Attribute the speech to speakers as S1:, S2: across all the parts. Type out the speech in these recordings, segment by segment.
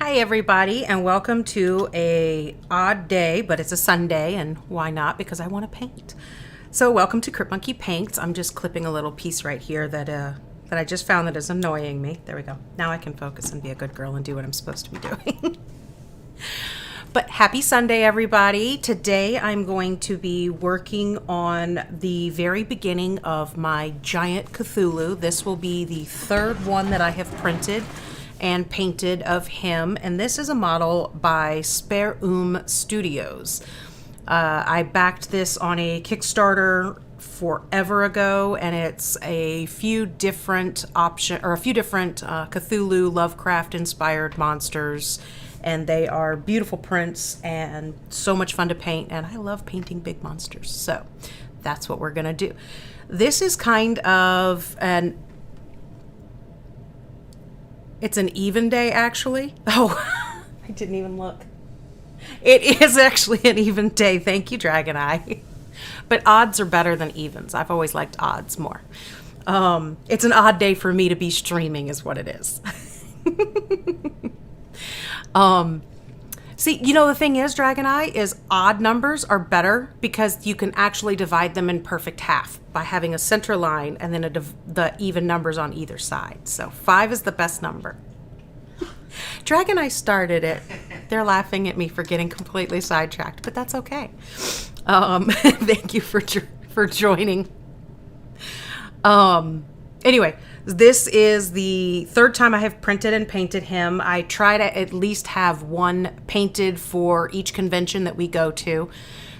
S1: Hi everybody, and welcome to a odd day, but it's a Sunday, and why not? Because I want to paint. So welcome to Crypt Monkey Paints. I'm just clipping a little piece right here that I just found that is annoying me. There we go. Now I can focus and be a good girl and do what I'm supposed to be doing. But happy Sunday, everybody. Today I'm going to be working on the very beginning of my giant Cthulhu. This will be the third one that I have printed and painted of him, and this is a model by Spare Oom Studios. I backed this on a Kickstarter forever ago, and it's a few different Cthulhu Lovecraft inspired monsters, and they are beautiful prints and so much fun to paint, and I love painting big monsters, so that's what we're gonna do. This is kind of it's an even day, actually. Oh, I didn't even look. It is actually an even day. Thank you, Dragon Eye. But odds are better than evens. I've always liked odds more. It's an odd day for me to be streaming is what it is. See, the thing is, Dragon Eye, is odd numbers are better because you can actually divide them in perfect half by having a center line and then the even numbers on either side. So 5 is the best number. Dragon Eye started it. They're laughing at me for getting completely sidetracked, but that's okay. Thank you for joining. Anyway, this is the third time I have printed and painted him. I try to at least have one painted for each convention that we go to.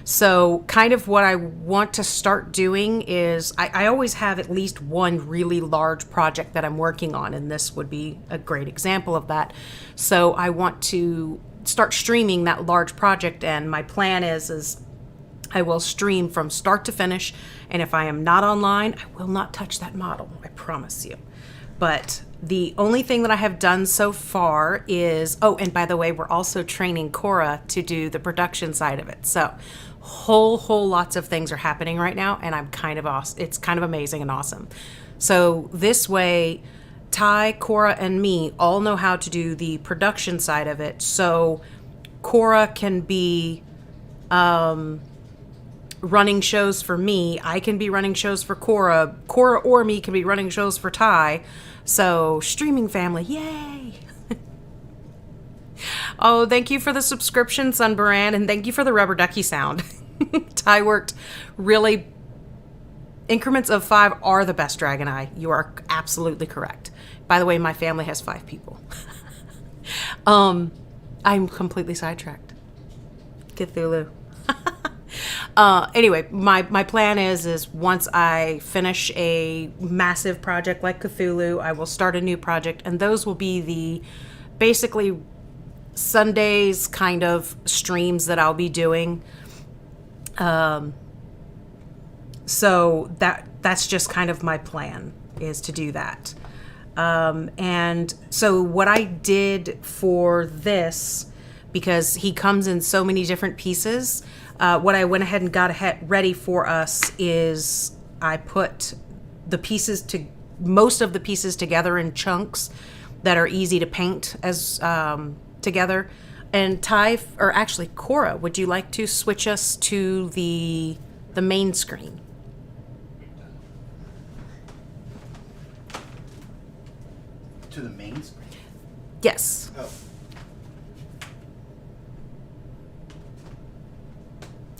S1: So kind of what I want to start doing is I always have at least one really large project that I'm working on, and this would be a great example of that. So I want to start streaming that large project, and my plan is I will stream from start to finish, and if I am not online, I will not touch that model, I promise you. But the only thing that I have done so far is, oh, and by the way, we're also training Cora to do the production side of it. So whole lots of things are happening right now, and I'm kind of awesome. It's kind of amazing and awesome. So this way, Ty, Cora, and me all know how to do the production side of it. So Cora can be running shows for me. I can be running shows for Cora. Cora or me can be running shows for Ty. So streaming family, yay! Oh, thank you for the subscription, Sunbaran, and thank you for the rubber ducky sound. Ty worked really. Increments of 5 are the best, Dragon Eye. You are absolutely correct. By the way, my family has 5 people. I'm completely sidetracked. Cthulhu. Anyway, my plan is once I finish a massive project like Cthulhu, I will start a new project, and those will be the basically Sundays kind of streams that I'll be doing. So that's just kind of my plan, is to do that. And so what I did for this, because he comes in so many different pieces, what I went ahead and got ready for us is I put most of the pieces together in chunks that are easy to paint as together. And Ty, or actually Cora, would you like to switch us to the main screen?
S2: To the main screen?
S1: Yes.
S2: Oh.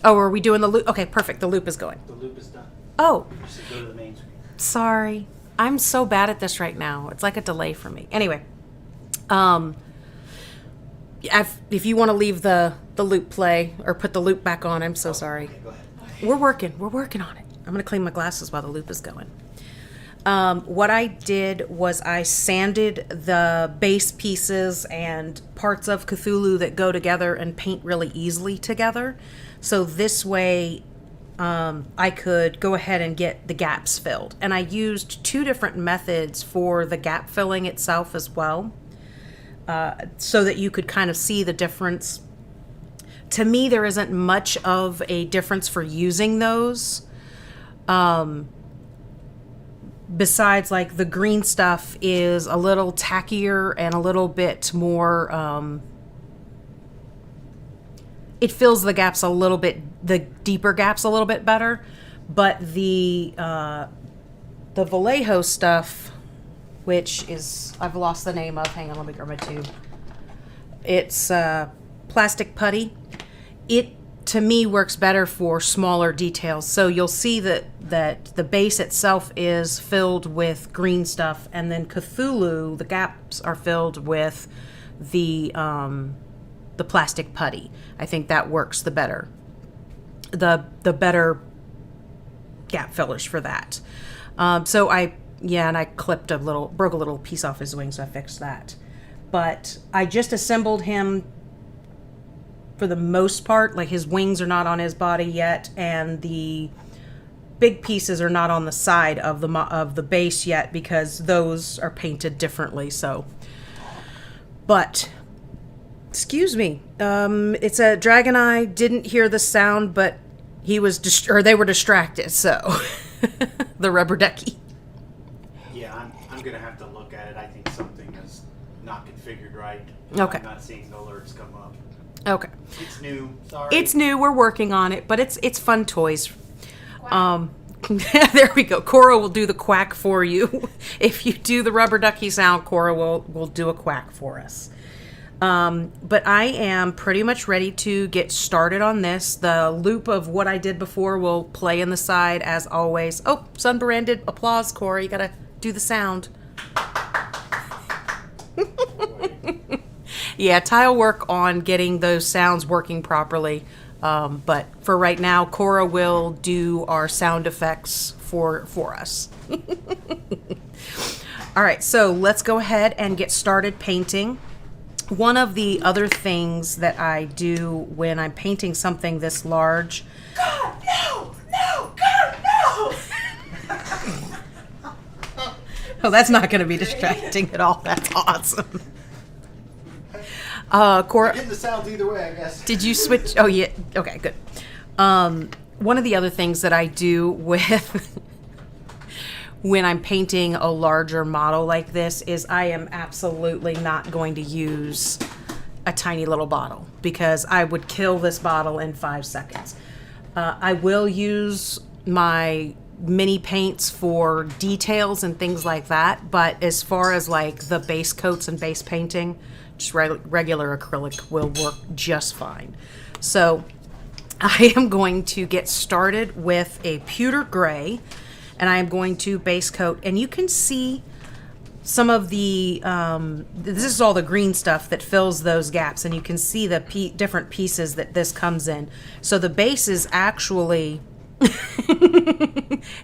S1: Oh, are we doing the loop? Okay, perfect. The loop is going.
S2: The loop is done.
S1: Oh,
S2: You should go to the main screen.
S1: sorry. I'm so bad at this right now. It's like a delay for me. Anyway, if you want to leave the loop play or put the loop back on, I'm so sorry.
S2: Okay, go ahead.
S1: We're working on it. I'm going to clean my glasses while the loop is going. What I did was I sanded the base pieces and parts of Cthulhu that go together and paint really easily together. So this way, I could go ahead and get the gaps filled. And I used 2 different methods for the gap filling itself as well, so that you could kind of see the difference. To me, there isn't much of a difference for using those. besides, like, the green stuff is a little tackier and a little bit more, it fills the gaps a little bit, the deeper gaps a little bit better. But the Vallejo stuff, which is, I've lost the name of, hang on, let me grab my tube. It's plastic putty. It, to me, works better for smaller details. So you'll see that the base itself is filled with green stuff, and then Cthulhu, the gaps are filled with the plastic putty. I think that works the better. The better gap fillers for that. So and I broke a little piece off his wing, so I fixed that. But I just assembled him for the most part. Like, his wings are not on his body yet, and the big pieces are not on the side of the base yet, because those are painted differently. So, but excuse me, it's a dragon eye. Didn't hear the sound, but he was they were distracted. So the rubber ducky.
S2: Yeah, I'm gonna have to look at it. I think something is not configured right.
S1: Okay.
S2: I'm not seeing the alerts come up.
S1: Okay.
S2: It's new. Sorry.
S1: It's new. We're working on it, but it's fun toys. There we go. Cora will do the quack for you. If you do the rubber ducky sound, Cora will do a quack for us. But I am pretty much ready to get started on this. The loop of what I did before will play in the side as always. Oh, sun-branded applause, Cora. You gotta do the sound. Yeah, Ty'll work on getting those sounds working properly. But for right now, Cora will do our sound effects for us. All right, so let's go ahead and get started painting. One of the other things that I do when I'm painting something this large...
S3: God, no! No! God, no!
S1: Oh, that's not going to be distracting at all. That's awesome. Cora,
S2: Getting the sounds either way, I guess.
S1: did you switch? Oh, yeah. Okay, good. One of the other things that I do with when I'm painting a larger model like this is I am absolutely not going to use a tiny little bottle, because I would kill this bottle in 5 seconds. I will use my mini paints for details and things like that, but as far as like the base coats and base painting, just regular acrylic will work just fine. So I am going to get started with a pewter gray, and I am going to base coat, and you can see some of the this is all the green stuff that fills those gaps, and you can see the different pieces that this comes in. So the base is actually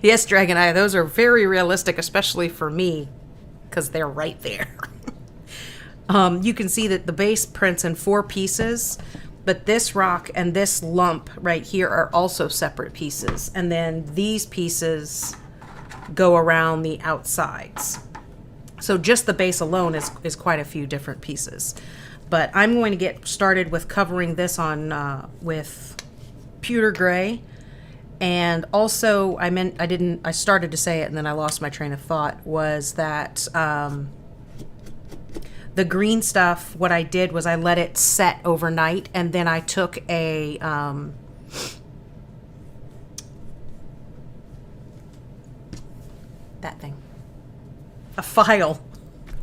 S1: yes, Dragon Eye, those are very realistic, especially for me, because they're right there. You can see that the base prints in 4 pieces, but this rock and this lump right here are also separate pieces. And then these pieces go around the outsides. So just the base alone is quite a few different pieces. But I'm going to get started with covering this on with pewter gray. And also, I started to say it and then I lost my train of thought, was that the green stuff, what I did was I let it set overnight, and then I took a file.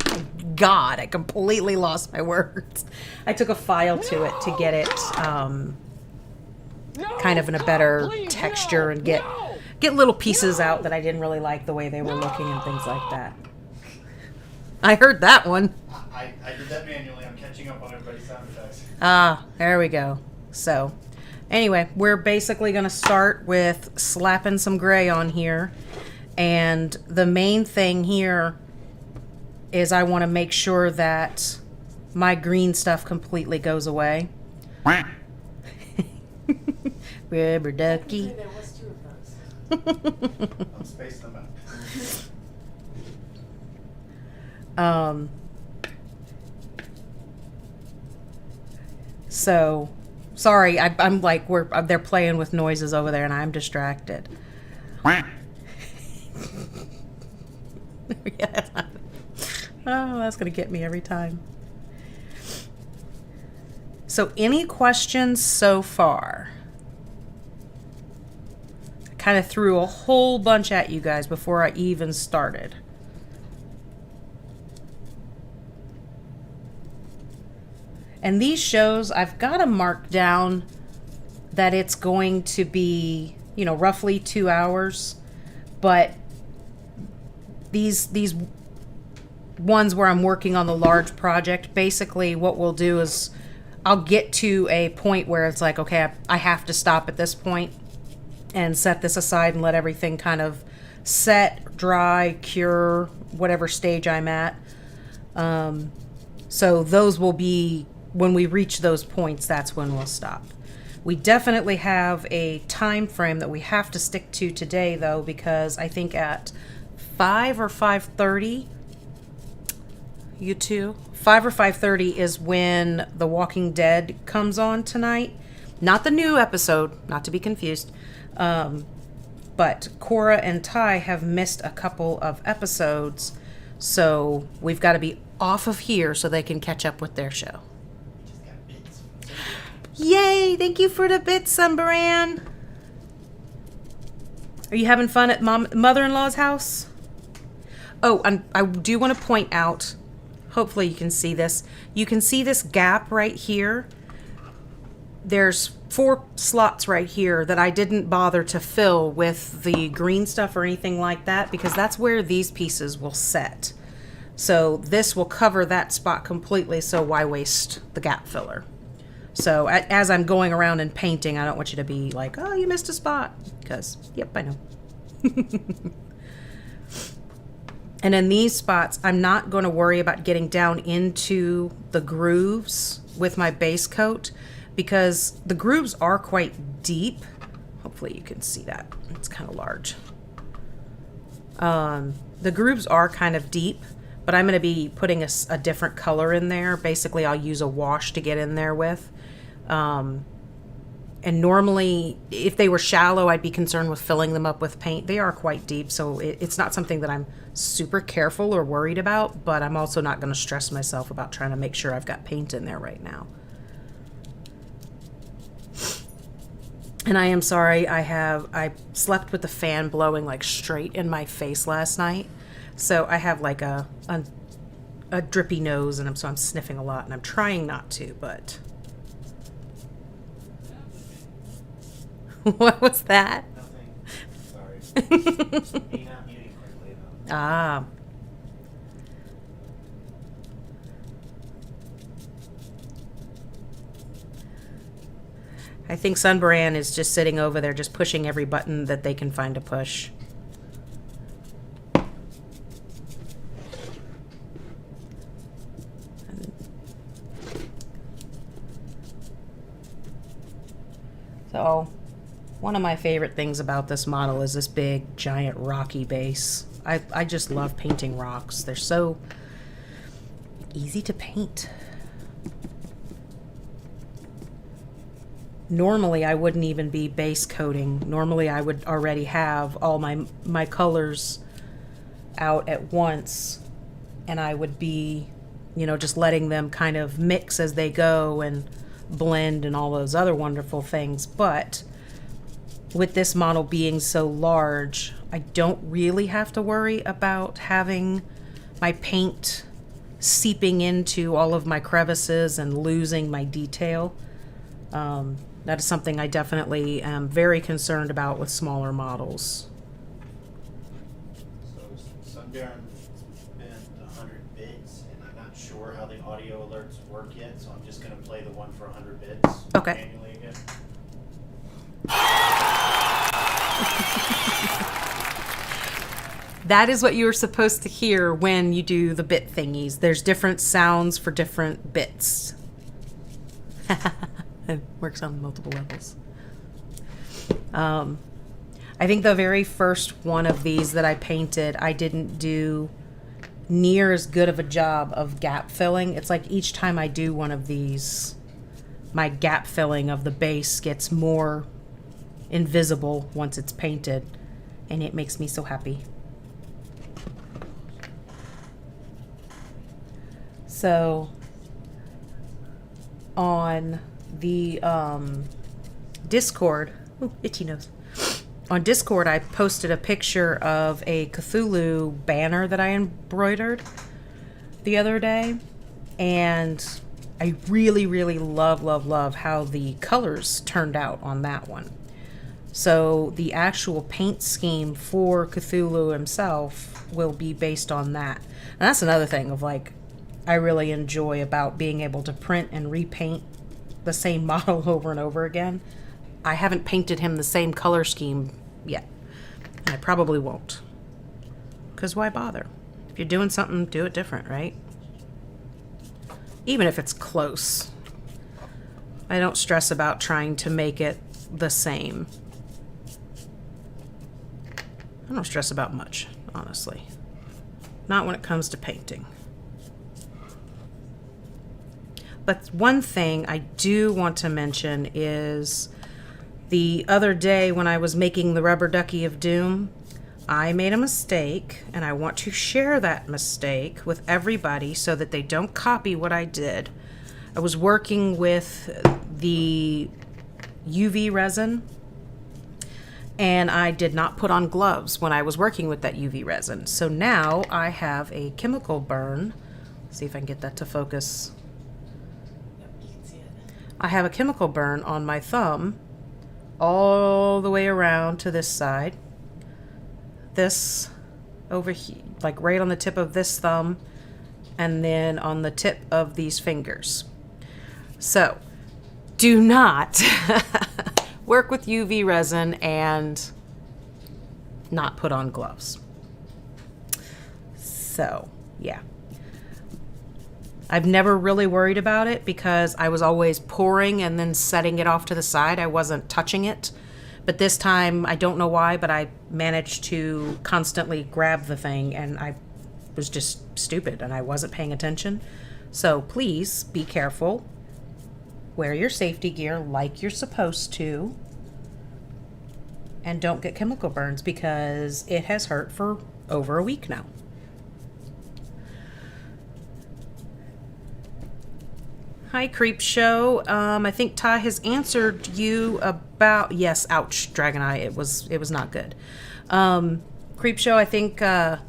S1: Oh, God, I completely lost my words. I took a file to it to get it kind of in a better texture and get little pieces out that I didn't really like the way they were looking and things like that. I heard that one.
S2: I did that manually. I'm catching up on everybody's sound effects.
S1: Ah, there we go. So, anyway, we're basically going to start with slapping some gray on here. And the main thing here is I want to make sure that my green stuff completely goes away. Rubber ducky.
S3: There was 2 of those.
S2: I'll space them out.
S1: So, sorry, I'm like, they're playing with noises over there and I'm distracted. Yeah. Oh, that's going to get me every time. So any questions so far? I kind of threw a whole bunch at you guys before I even started. And these shows, I've got to mark down that it's going to be, you know, roughly 2 hours. But these ones where I'm working on the large project, basically what we'll do is I'll get to a point where it's like, okay, I have to stop at this point and set this aside and let everything kind of set, dry, cure, whatever stage I'm at. So those will be, when we reach those points, that's when we'll stop. We definitely have a time frame that we have to stick to today, though, because I think at 5 or 5:30, you two, 5 or 5:30 is when The Walking Dead comes on tonight. Not the new episode, not to be confused. But Cora and Ty have missed a couple of episodes, so we've got to be off of here so they can catch up with their show.
S2: Just got bits.
S1: Yay! Thank you for the bits, Sunbaran. Are you having fun at mother-in-law's house? Oh, and I do want to point out, hopefully you can see this. You can see this gap right here. There's 4 slots right here that I didn't bother to fill with the green stuff or anything like that, because that's where these pieces will set. So this will cover that spot completely, so why waste the gap filler? So as I'm going around and painting, I don't want you to be like, oh, you missed a spot, because, yep, I know. And in these spots, I'm not going to worry about getting down into the grooves with my base coat, because the grooves are quite deep. Hopefully you can see that. It's kind of large. The grooves are kind of deep, but I'm going to be putting a different color in there. Basically, I'll use a wash to get in there with. And normally, if they were shallow, I'd be concerned with filling them up with paint. They are quite deep, so it's not something that I'm super careful or worried about, but I'm also not going to stress myself about trying to make sure I've got paint in there right now. And I am sorry, I slept with the fan blowing like straight in my face last night. So I have like a drippy nose, and so I'm sniffing a lot, and I'm trying not to, but... What was that?
S2: Nothing. Sorry. Me not muting quickly enough.
S1: Ah. I think Sunbaran is just sitting over there just pushing every button that they can find to push. So, one of my favorite things about this model is this big, giant, rocky base. I just love painting rocks. They're so easy to paint. Normally, I wouldn't even be base coating. Normally, I would already have all my colors out at once, and I would be, just letting them kind of mix as they go and blend and all those other wonderful things. But with this model being so large, I don't really have to worry about having my paint seeping into all of my crevices and losing my detail. That is something I definitely am very concerned about with smaller models.
S2: So Sunbaran spent 100 bits, and I'm not sure how the audio alerts work yet, so I'm just going to play the one for 100 bits
S1: Okay.
S2: manually again.
S1: That is what you are supposed to hear when you do the bit thingies. There's different sounds for different bits. It works on multiple levels. I think the very first one of these that I painted, I didn't do near as good of a job of gap filling. It's like each time I do one of these, my gap filling of the base gets more invisible once it's painted, and it makes me so happy. So on the Discord, ooh, itchy nose. On Discord, I posted a picture of a Cthulhu banner that I embroidered the other day, and I really, really love how the colors turned out on that one. So the actual paint scheme for Cthulhu himself will be based on that. And that's another thing of like, I really enjoy about being able to print and repaint the same model over and over again. I haven't painted him the same color scheme yet. And I probably won't. Because why bother? If you're doing something, do it different, right? Even if it's close. I don't stress about trying to make it the same. I don't stress about much, honestly. Not when it comes to painting. But one thing I do want to mention is the other day when I was making the rubber ducky of doom, I made a mistake, and I want to share that mistake with everybody so that they don't copy what I did. I was working with the UV resin, and I did not put on gloves when I was working with that UV resin. So now I have a chemical burn. Let's see if I can get that to focus.
S3: Yep, you can see it.
S1: I have a chemical burn on my thumb all the way around to this side. This over here, like right on the tip of this thumb, and then on the tip of these fingers. So do not work with UV resin and not put on gloves. So yeah, I've never really worried about it because I was always pouring and then setting it off to the side. I wasn't touching it. But this time, I don't know why, but I managed to constantly grab the thing, and I was just stupid, and I wasn't paying attention. So please be careful. Wear your safety gear like you're supposed to. And don't get chemical burns because it has hurt for over a week now. Hi, Creep Show. I think Ty has answered you about... Yes, ouch, Dragon Eye. It was not good. Creep Show, I think Ty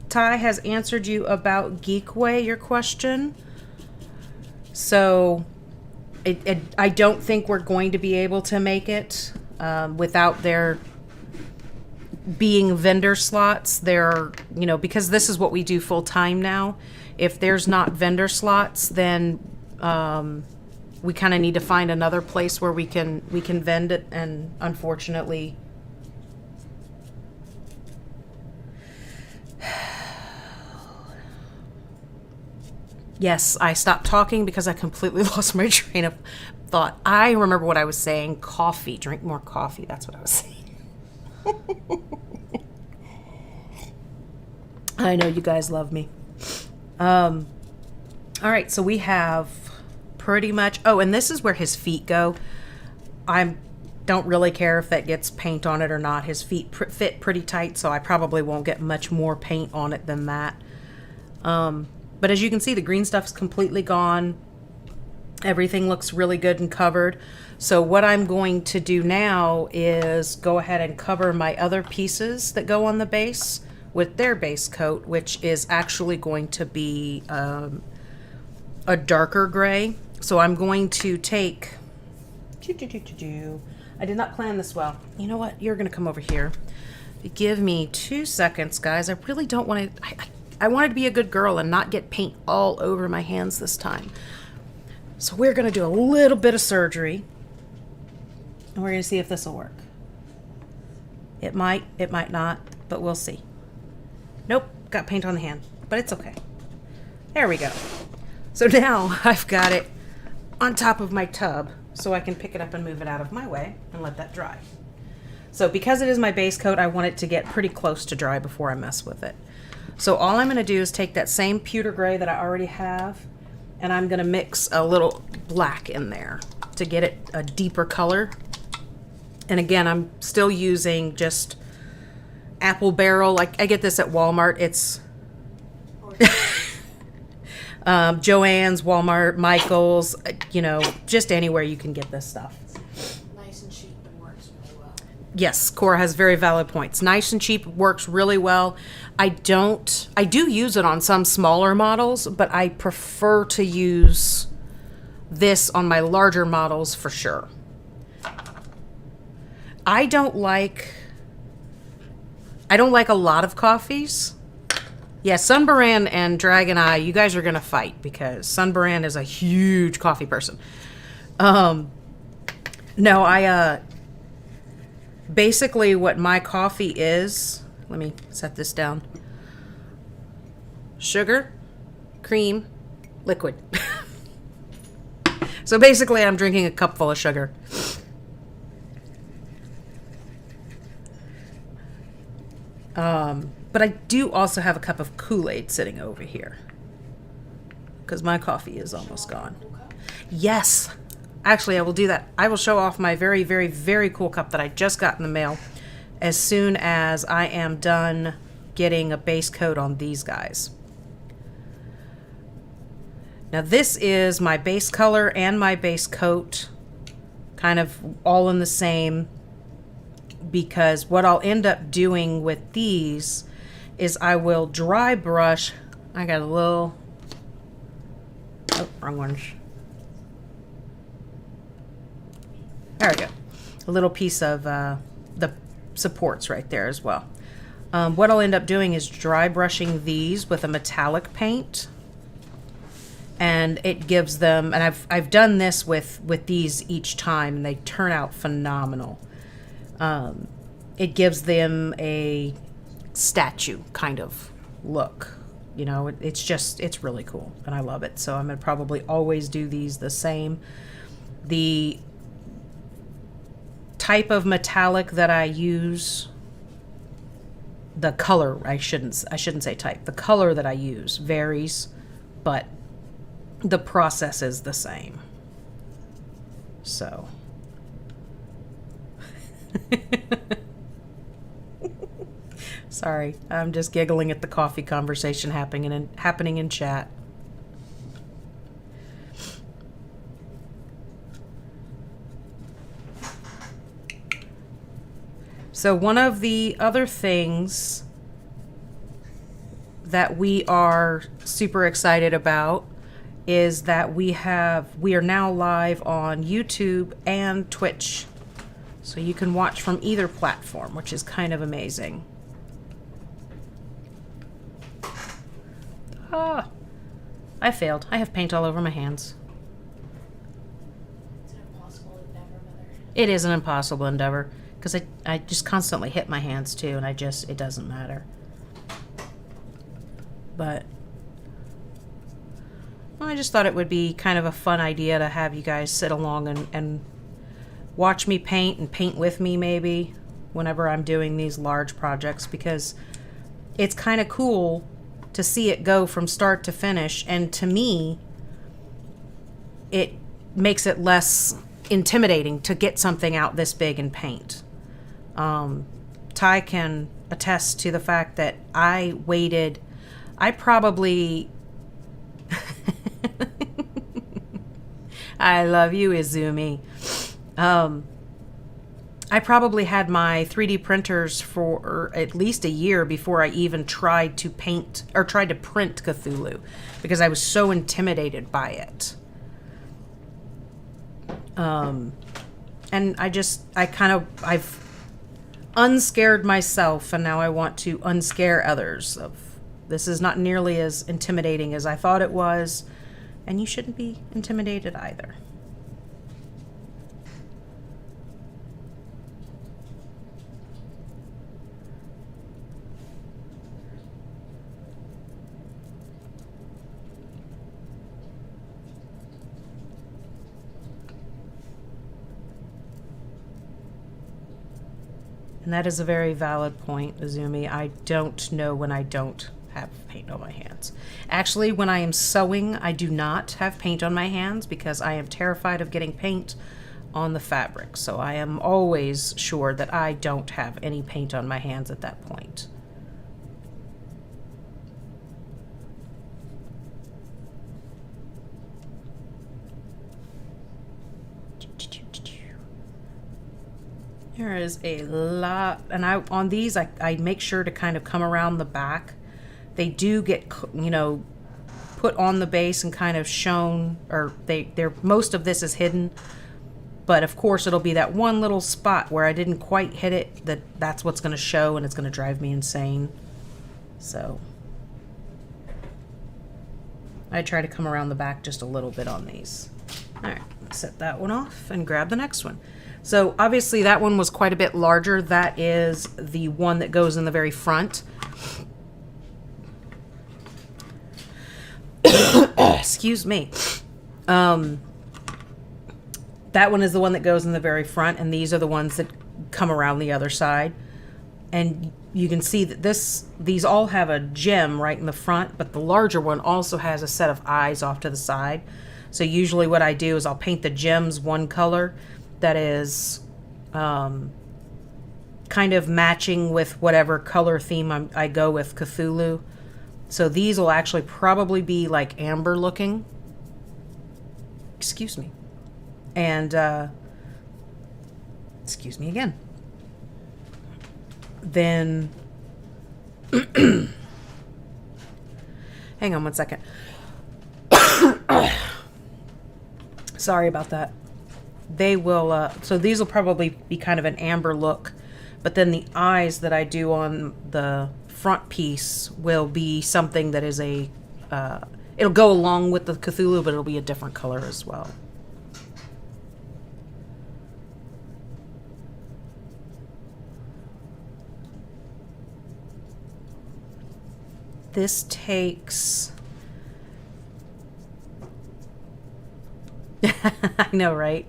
S1: has answered you about Geekway, your question. So I don't think we're going to be able to make it without there being vendor slots. There, because this is what we do full time now. If there's not vendor slots, then we kind of need to find another place where we can vend it. And unfortunately, yes, I stopped talking because I completely lost my train of thought. I remember what I was saying. Coffee. Drink more coffee. That's what I was saying. I know you guys love me. All right, so we have pretty much... Oh, and this is where his feet go. I don't really care if that gets paint on it or not. His feet fit pretty tight, so I probably won't get much more paint on it than that. But as you can see, the green stuff's completely gone. Everything looks really good and covered. So what I'm going to do now is go ahead and cover my other pieces that go on the base with their base coat, which is actually going to be a darker gray. So I'm going to take... I did not plan this well. You know what? You're going to come over here. Give me 2 seconds, guys. I really don't want to... I wanted to be a good girl and not get paint all over my hands this time. So we're going to do a little bit of surgery. And we're going to see if this will work. It might not, but we'll see. Nope, got paint on the hand, but it's okay. There we go. So now I've got it on top of my tub so I can pick it up and move it out of my way and let that dry. So because it is my base coat, I want it to get pretty close to dry before I mess with it. So all I'm going to do is take that same pewter gray that I already have, and I'm going to mix a little black in there to get it a deeper color. And again, I'm still using just apple barrel. Like I get this at Walmart. It's Joann's, Walmart, Michael's, just anywhere you can get this stuff.
S3: Nice and cheap and works really well.
S1: Yes, Cora has very valid points. Nice and cheap, works really well. I do use it on some smaller models, but I prefer to use this on my larger models for sure. I don't like a lot of coffees. Yeah, Sunbaran and Dragon Eye, you guys are going to fight because Sunbaran is a huge coffee person. No, basically what my coffee is, let me set this down. Sugar, cream, liquid. So basically I'm drinking a cup full of sugar. But I do also have a cup of Kool-Aid sitting over here because my coffee is almost gone. Yes, actually, I will do that. I will show off my very, very, very cool cup that I just got in the mail as soon as I am done getting a base coat on these guys. Now, this is my base color and my base coat, kind of all in the same, because what I'll end up doing with these is I will dry brush. I got a little, oh, wrong ones. There we go. A little piece of the supports right there as well. What I'll end up doing is dry brushing these with a metallic paint. And it gives them, and I've done this with these each time, and they turn out phenomenal. It gives them a statue kind of look. It's really cool, and I love it. So I'm going to probably always do these the same. The type of metallic that I use, the color, I shouldn't say type. The color that I use varies, but the process is the same. So sorry, I'm just giggling at the coffee conversation happening in chat. So one of the other things that we are super excited about is that we are now live on YouTube and Twitch. So you can watch from either platform, which is kind of amazing. Ah, I failed. I have paint all over my hands.
S3: It's an impossible endeavor, Mother.
S1: It is an impossible endeavor because I just constantly hit my hands too, and it doesn't matter. But I just thought it would be kind of a fun idea to have you guys sit along and watch me paint and paint with me maybe whenever I'm doing these large projects, because it's kind of cool to see it go from start to finish, and to me it makes it less intimidating to get something out this big in paint. Ty can attest to the fact that I probably I love you, Izumi. I probably had my 3D printers for at least a year before I even tried to print Cthulhu, because I was so intimidated by it. And I've unscared myself, and now I want to unscare others. This is not nearly as intimidating as I thought it was, and you shouldn't be intimidated either. And that is a very valid point, Izumi. I don't know when I don't have paint on my hands. Actually, when I am sewing, I do not have paint on my hands because I am terrified of getting paint on the fabric. So I am always sure that I don't have any paint on my hands at that point. There is a lot, and on these I make sure to kind of come around the back. They do get, you know, put on the base and kind of shown, or they're most of this is hidden. But of course it'll be that one little spot where I didn't quite hit it, that's what's going to show, and it's going to drive me insane. So I try to come around the back just a little bit on these. All right, set that one off and grab the next one. So obviously that one was quite a bit larger. That is the one that goes in the very front. Excuse me. That one is the one that goes in the very front, and these are the ones that come around the other side. And you can see that these all have a gem right in the front, but the larger one also has a set of eyes off to the side. So usually what I do is I'll paint the gems one color that is kind of matching with whatever color theme I go with Cthulhu. So these will actually probably be like amber looking. Excuse me. And, excuse me again. Then, hang on one second. Sorry about that. They will, so these will probably be kind of an amber look, but then the eyes that I do on the front piece will be something that is it'll go along with the Cthulhu, but it'll be a different color as well. This takes... I know, right?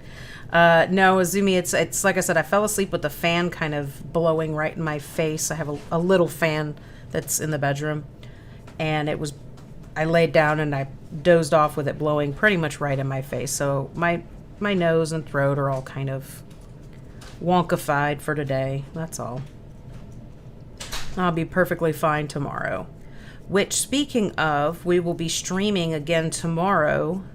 S1: No, Azumi, it's like I said, I fell asleep with the fan kind of blowing right in my face. I have a little fan that's in the bedroom. And I laid down and I dozed off with it blowing pretty much right in my face. So my nose and throat are all kind of wonkified for today. That's all. I'll be perfectly fine tomorrow. Which, speaking of, we will be streaming again tomorrow,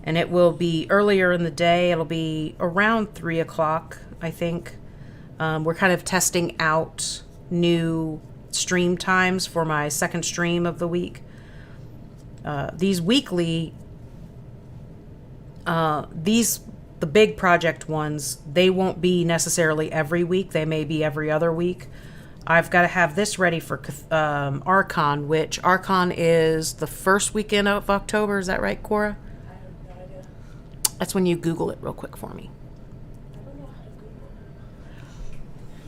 S1: and it will be earlier in the day. It'll be around 3 o'clock, I think. We're kind of testing out new stream times for my second stream of the week. These weekly, the big project ones, they won't be necessarily every week. They may be every other week. I've got to have this ready for Archon, which Archon is the first weekend of October. Is that right, Cora?
S3: I have no idea.
S1: That's when you Google it real quick for me.
S3: I don't know how to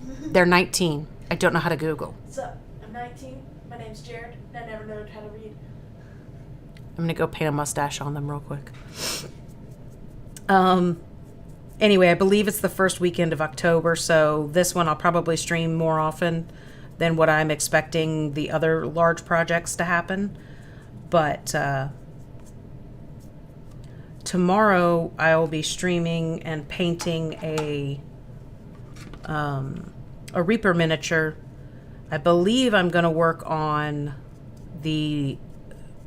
S3: Google.
S1: They're 19. I don't know how to Google.
S3: So, I'm 19. My name's Jared, and I never learned how to read.
S1: I'm going to go paint a mustache on them real quick. Anyway, I believe it's the first weekend of October, so this one I'll probably stream more often than what I'm expecting the other large projects to happen. But tomorrow I will be streaming and painting a Reaper miniature. I believe I'm going to work on I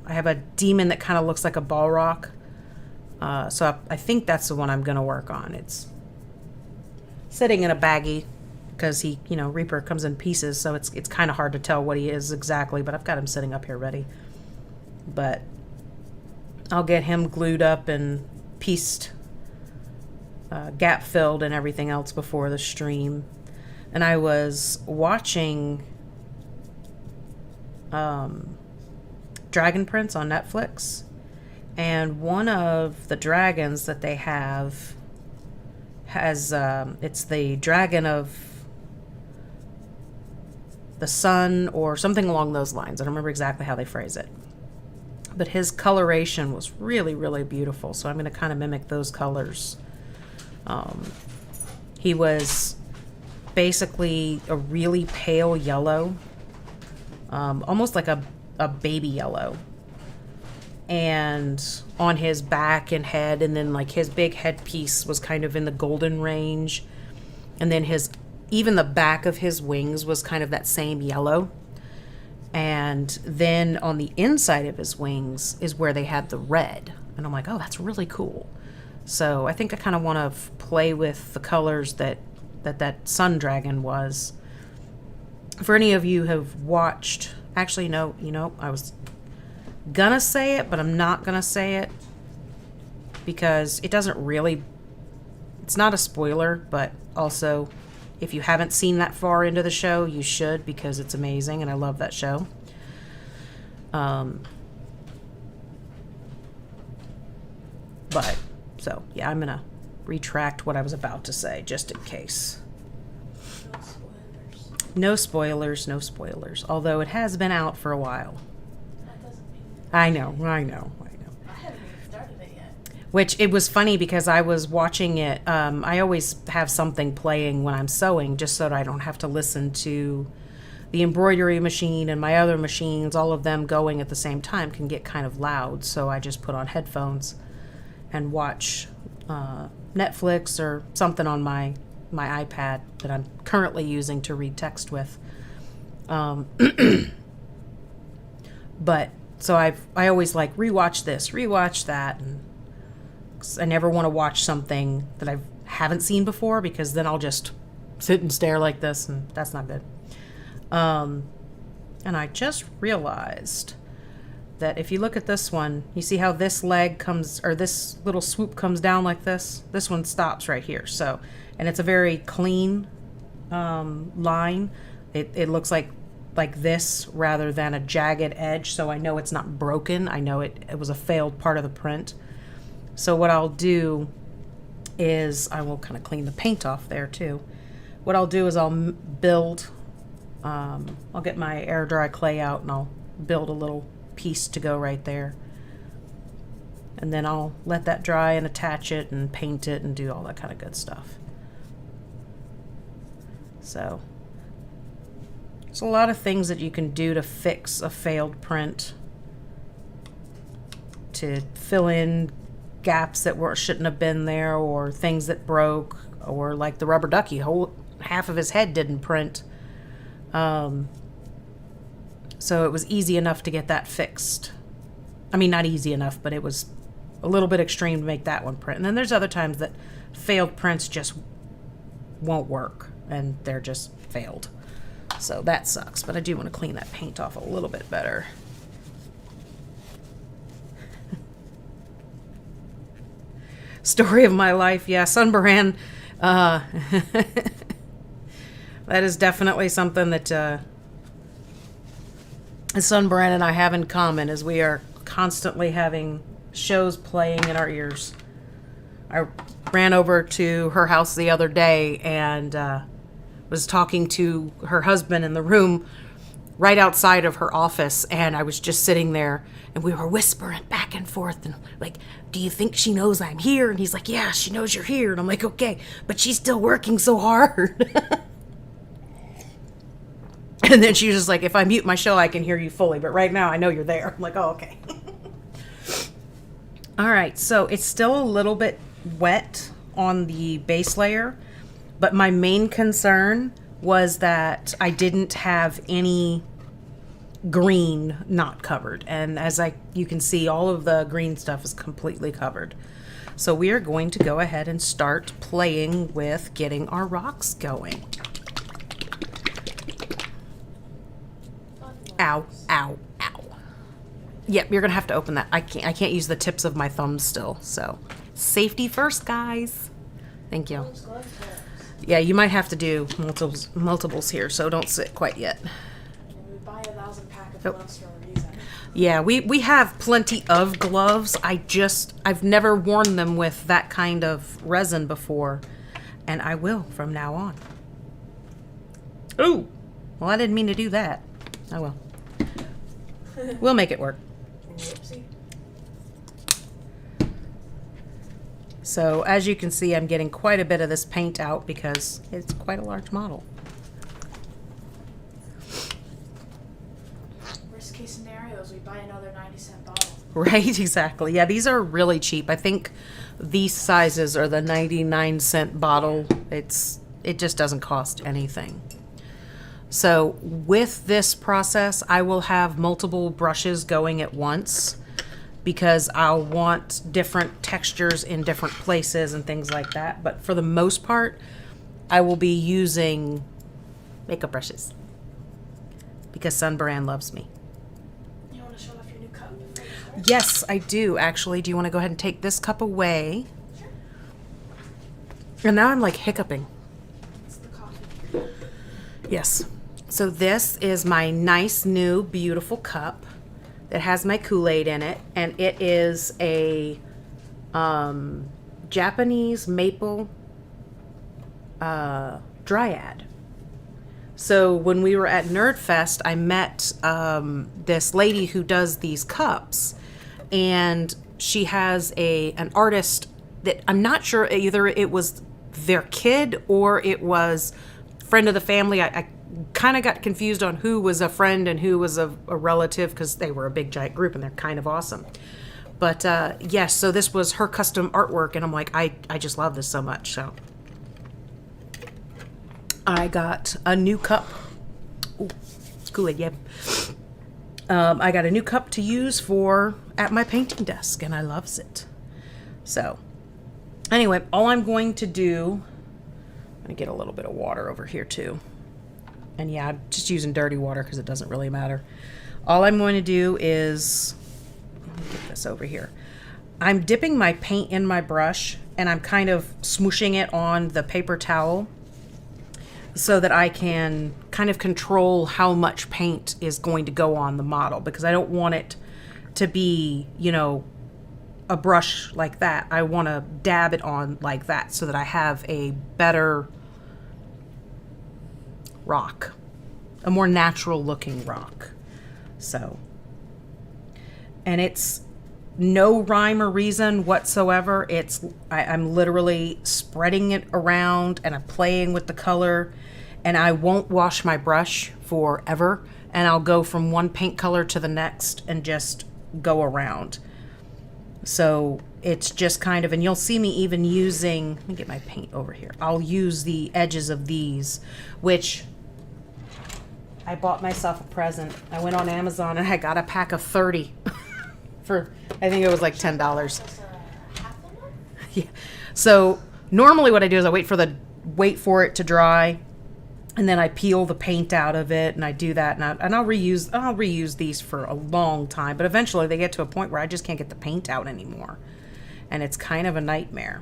S1: have a demon that kind of looks like a Balrog. So I think that's the one I'm going to work on. It's sitting in a baggie because Reaper comes in pieces, so it's kind of hard to tell what he is exactly, but I've got him sitting up here ready. But I'll get him glued up and pieced, gap filled and everything else before the stream. And I was watching Dragon Prince on Netflix. And one of the dragons that they has, it's the dragon of the sun or something along those lines. I don't remember exactly how they phrase it. But his coloration was really, really beautiful. So I'm going to kind of mimic those colors. He was basically a really pale yellow, almost like a baby yellow. And on his back and head, and then like his big headpiece was kind of in the golden range, and then even the back of his wings was kind of that same yellow. And then on the inside of his wings is where they had the red, and I'm like, oh, that's really cool. So I think I kind of want to play with the colors that that sun dragon was. For any of you who have watched, actually, no, I was gonna say it, but I'm not gonna say it because it doesn't really, it's not a spoiler, but also if you haven't seen that far into the show, you should, because it's amazing and I love that show. But, so, yeah, I'm gonna retract what I was about to say, just in case. No spoilers, no spoilers. Although it has been out for a while.
S3: That doesn't mean.
S1: I know.
S3: I haven't even started it yet.
S1: Which, it was funny because I was watching it. I always have something playing when I'm sewing just so that I don't have to listen to the embroidery machine and my other machines. All of them going at the same time can get kind of loud. So I just put on headphones and watch Netflix or something on my iPad that I'm currently using to read text with. But so I always like rewatch this, rewatch that, and I never want to watch something that I haven't seen before because then I'll just sit and stare like this, and that's not good. And I just realized that if you look at this one, you see how this leg comes, or this little swoop comes down like this? This one stops right here. So, and it's a very clean line. It looks like this rather than a jagged edge, so I know it's not broken. I know it was a failed part of the print. So what I'll do is, I will kind of clean the paint off there too. What I'll do is I'll build, I'll get my air dry clay out and I'll build a little piece to go right there. And then I'll let that dry and attach it and paint it and do all that kind of good stuff. So, there's a lot of things that you can do to fix a failed print, to fill in gaps that shouldn't have been there, or things that broke, or like the rubber ducky, half of his head didn't print. So it was easy enough to get that fixed. I mean, not easy enough, but it was a little bit extreme to make that one print. And then there's other times that failed prints just won't work, and they're just failed. So that sucks, but I do want to clean that paint off a little bit better. Story of my life, yeah, Sunbaran. That is definitely something that Sunbaran and I have in common, as we are constantly having shows playing in our ears. I ran over to her house the other day and was talking to her husband in the room right outside of her office, and I was just sitting there and we were whispering back and forth and like, do you think she knows I'm here? And he's like, yeah, she knows you're here. And I'm like, okay, but she's still working so hard. And then she was just like, if I mute my show, I can hear you fully, but right now I know you're there. I'm like, oh, okay. All right, so it's still a little bit wet on the base layer, but my main concern was that I didn't have any green not covered. And as you can see, all of the green stuff is completely covered. So we are going to go ahead and start playing with getting our rocks going. Ow, ow, ow. Yep, you're gonna have to open that. I can't use the tips of my thumbs still, so safety first, guys. Thank you. Yeah, you might have to do multiples here, so don't sit quite yet.
S3: We buy 1,000 pack of gloves for a reason.
S1: Yeah, we have plenty of gloves. I've never worn them with that kind of resin before, and I will from now on. Ooh, well, I didn't mean to do that. Oh well. We'll make it work.
S3: Whoopsie.
S1: So as you can see, I'm getting quite a bit of this paint out because it's quite a large model.
S3: Worst case scenario is we buy another 90-cent bottle.
S1: Right, exactly. Yeah, these are really cheap. I think these sizes are the 99-cent bottle. It just doesn't cost anything. So with this process, I will have multiple brushes going at once because I'll want different textures in different places and things like that. But for the most part, I will be using makeup brushes because Sunbrand loves me.
S3: You want to show off your new cup?
S1: Yes, I do, actually. Do you want to go ahead and take this cup away?
S3: Sure.
S1: And now I'm like hiccuping.
S3: It's the coffee.
S1: Yes. So this is my nice, new, beautiful cup that has my Kool-Aid in it. And it is a Japanese maple dryad. So when we were at Nerdfest, I met this lady who does these cups, and she has an artist that I'm not sure, either it was their kid or it was friend of the family. I kind of got confused on who was a friend and who was a relative because they were a big giant group and they're kind of awesome. But yes, so this was her custom artwork, and I'm like, I just love this so much. So I got a new cup. Ooh, it's Kool-Aid, yeah. I got a new cup to use at my painting desk, and I loves it. So anyway, all I'm going to do, I'm going to get a little bit of water over here too. And yeah, I'm just using dirty water because it doesn't really matter. All I'm going to do is, let me get this over here. I'm dipping my paint in my brush, and I'm kind of smooshing it on the paper towel so that I can kind of control how much paint is going to go on the model, because I don't want it to be, a brush like that. I want to dab it on like that so that I have a better rock, a more natural looking rock. So, and it's no rhyme or reason whatsoever. I'm literally spreading it around and I'm playing with the color, and I won't wash my brush forever, and I'll go from one paint color to the next and just go around. So it's just kind of, and you'll see me even using, let me get my paint over here. I'll use the edges of these, which I bought myself a present. I went on Amazon and I got a pack of 30 for, I think it was like $10. Yeah. So normally what I do is I wait for it to dry, and then I peel the paint out of it, and I do that, and I'll reuse these for a long time. But eventually they get to a point where I just can't get the paint out anymore, and it's kind of a nightmare.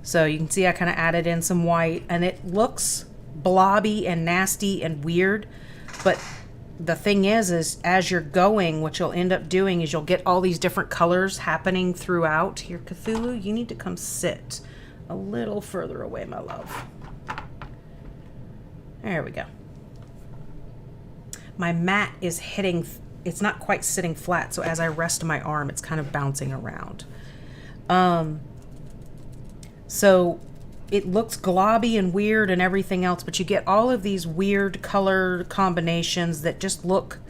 S1: So you can see I kind of added in some white, and it looks blobby and nasty and weird, but the thing is as you're going, what you'll end up doing is you'll get all these different colors happening throughout. Here, Cthulhu, you need to come sit a little further away, my love. There we go. My mat is it's not quite sitting flat, so as I rest my arm, it's kind of bouncing around. So it looks globby and weird and everything else, but you get all of these weird color combinations that just look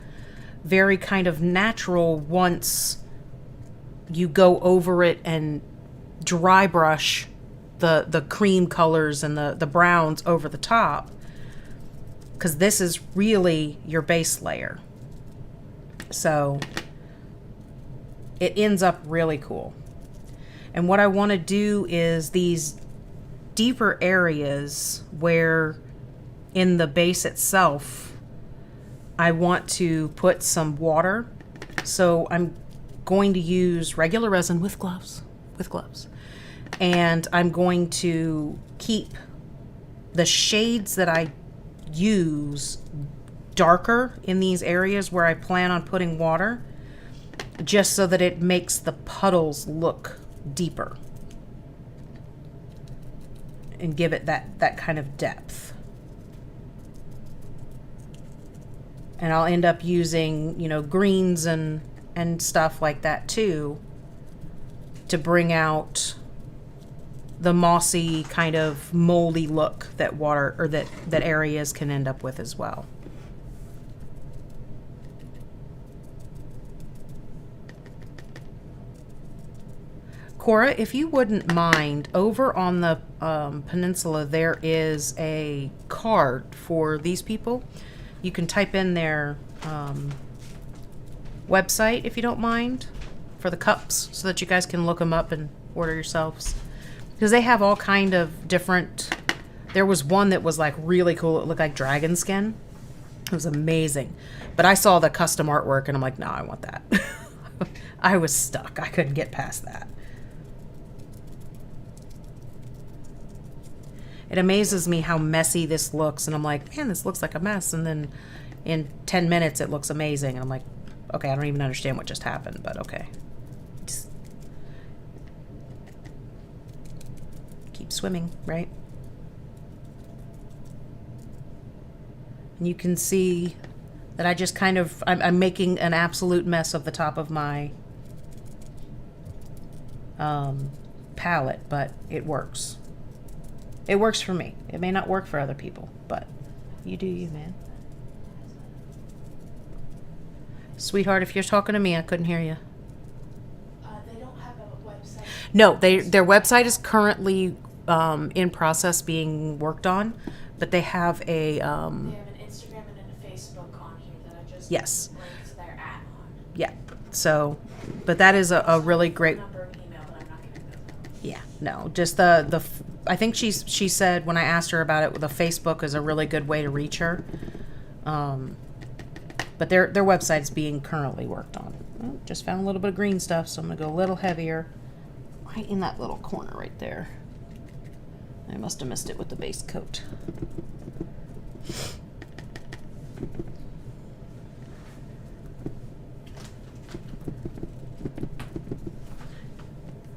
S1: very kind of natural once you go over it and dry brush the cream colors and the browns over the top, because this is really your base layer. So it ends up really cool. And what I want to do is these deeper areas where in the base itself I want to put some water. So I'm going to use regular resin with gloves. And I'm going to keep the shades that I use darker in these areas where I plan on putting water, just so that it makes the puddles look deeper and give it that kind of depth. And I'll end up using, greens and stuff like that too, to bring out the mossy kind of moldy look that that areas can end up with as well. Cora, if you wouldn't mind, over on the peninsula there is a card for these people. You can type in their website if you don't mind, for the cups, so that you guys can look them up and order yourselves. Because they have all kind of different... There was one that was like really cool. It looked like dragon skin. It was amazing. But I saw the custom artwork and I'm like, no, I want that. I was stuck. I couldn't get past that. It amazes me how messy this looks. And I'm like, man, this looks like a mess. And then in 10 minutes, it looks amazing. And I'm like, okay, I don't even understand what just happened, but okay. Just keep swimming, right? And you can see that I just kind of, I'm making an absolute mess of the top of my palette, but it works. It works for me. It may not work for other people, but you do you, man. Sweetheart, if you're talking to me, I couldn't hear you.
S3: They don't have a website.
S1: No, their website is currently in process being worked on, but they have a...
S3: They have an Instagram and a Facebook on here that I just
S1: Yes.
S3: linked their at on.
S1: Yeah, so, but that is a really great...
S3: Number and email, but I'm not going to go there.
S1: Yeah, no, just the I think she said when I asked her about it, the Facebook is a really good way to reach her. But their website is being currently worked on. Oh, just found a little bit of green stuff, so I'm going to go a little heavier. Right in that little corner right there. I must have missed it with the base coat.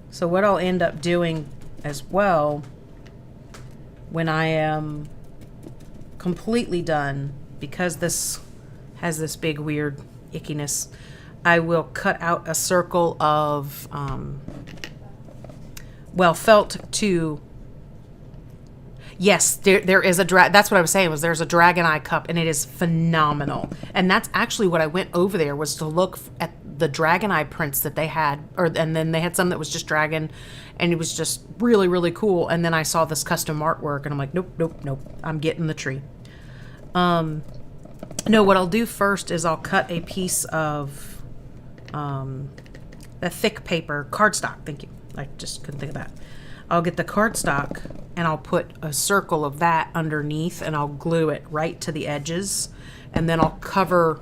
S1: So what I'll end up doing as well, when I am completely done, because this has this big weird ickiness, I will cut out a circle of, felt to... Yes, there is a that's what I was saying, was there's a dragon eye cup, and it is phenomenal. And that's actually what I went over there, was to look at the dragon eye prints that they had, and then they had some that was just dragon, and it was just really, really cool. And then I saw this custom artwork, and I'm like, nope, I'm getting the tree. No, what I'll do first is I'll cut a piece of the thick paper, cardstock, thank you. I just couldn't think of that. I'll get the cardstock and I'll put a circle of that underneath and I'll glue it right to the edges. And then I'll cover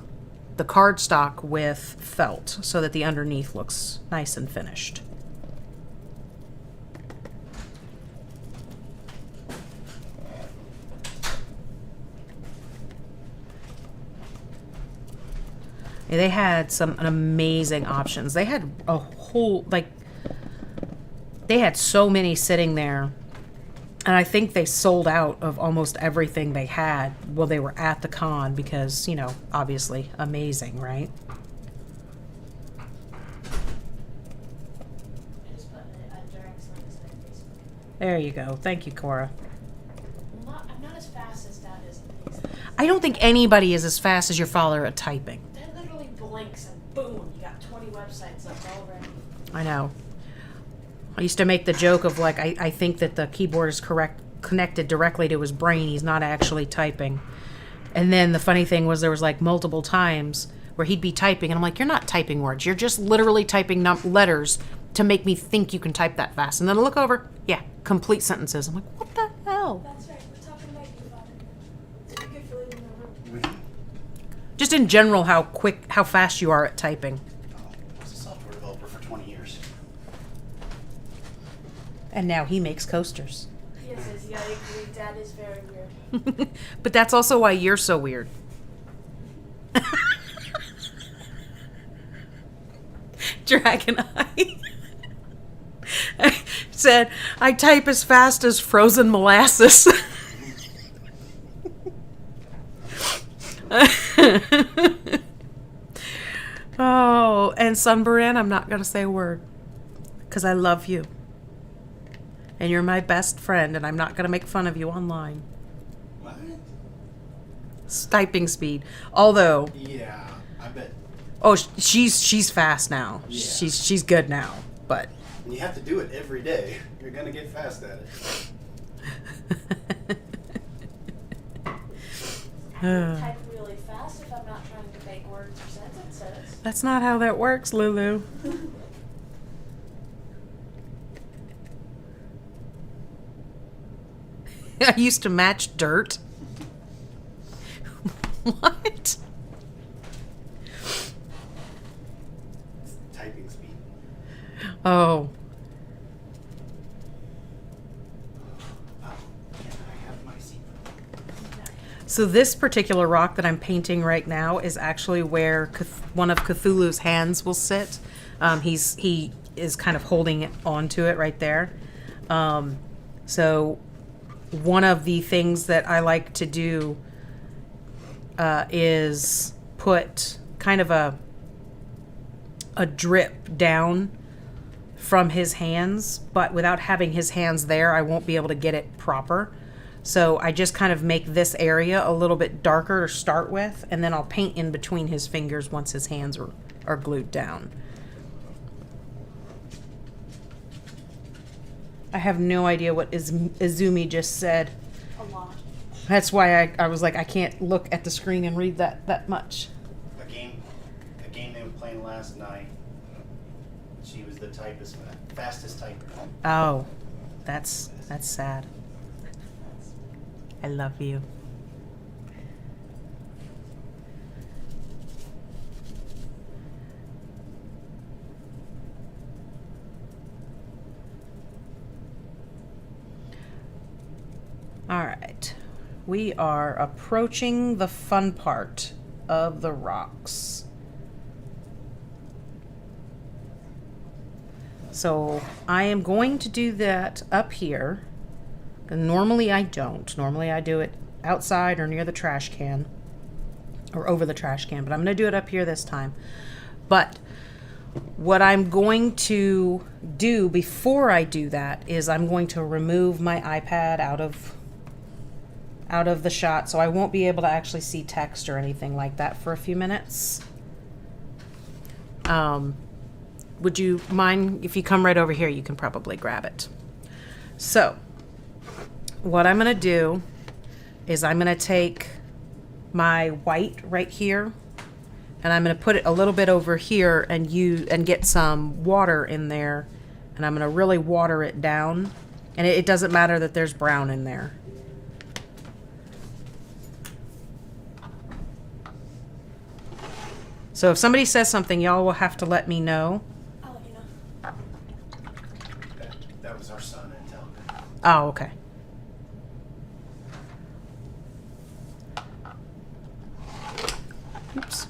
S1: the cardstock with felt so that the underneath looks nice and finished. Yeah, they had some amazing options. They had a whole, they had so many sitting there, and I think they sold out of almost everything they had while they were at the con because, obviously amazing, right?
S3: I just put a direct link to their Facebook.
S1: There you go. Thank you, Cora.
S3: I'm not as fast as Dad is at these things.
S1: I don't think anybody is as fast as your father at typing.
S3: That literally blinks and boom, you got 20 websites up already.
S1: I know. I used to make the joke of I think that the keyboard is connected directly to his brain. He's not actually typing. And then the funny thing was there was multiple times where he'd be typing and I'm like, you're not typing words. You're just literally typing letters to make me think you can type that fast. And then I look over, yeah, complete sentences. I'm like, what the hell?
S3: That's right, we're talking about you, Father. Thank you for leaving the room.
S1: Just in general, how fast you are at typing.
S2: I was a software developer for 20 years.
S1: And now he makes coasters.
S3: Yes, yeah, I agree. Dad is very weird.
S1: But that's also why you're so weird. Dragon Eye said, I type as fast as frozen molasses. Oh, and Sunburn, I'm not going to say a word because I love you. And you're my best friend, and I'm not going to make fun of you online.
S2: What?
S1: Typing speed. Although,
S2: Yeah, I bet.
S1: oh, she's fast now.
S2: Yeah.
S1: She's good now, but
S2: And you have to do it every day. You're gonna get fast at it.
S3: I can type really fast if I'm not trying to make words or sentences.
S1: That's not how that works, Lulu. I used to match dirt. What?
S2: Typing speed.
S1: Oh.
S2: Oh, can I have my seat?
S1: So this particular rock that I'm painting right now is actually where one of Cthulhu's hands will sit. He is kind of holding it onto it right there. So one of the things that I like to do is put kind of a drip down from his hands, but without having his hands there, I won't be able to get it proper. So I just kind of make this area a little bit darker to start with, and then I'll paint in between his fingers once his hands are glued down. I have no idea what Izumi just said.
S3: A lot.
S1: That's why I was like, I can't look at the screen and read that much.
S2: A game they were playing last night. She was the fastest typer.
S1: Oh, that's sad. I love you. All right. We are approaching the fun part of the rocks. So I am going to do that up here. And normally I don't. Normally I do it outside or near the trash can or over the trash can, but I'm going to do it up here this time. But what I'm going to do before I do that is I'm going to remove my iPad out of the shot, so I won't be able to actually see text or anything like that for a few minutes. Would you mind if you come right over here? You can probably grab it. So what I'm going to do is I'm going to take my white right here and I'm going to put it a little bit over here and get some water in there, and I'm going to really water it down, and it doesn't matter that there's brown in there. So if somebody says something, y'all will have to let me know.
S3: I'll let you know.
S2: That was our son in town.
S1: Oh, okay. Oops.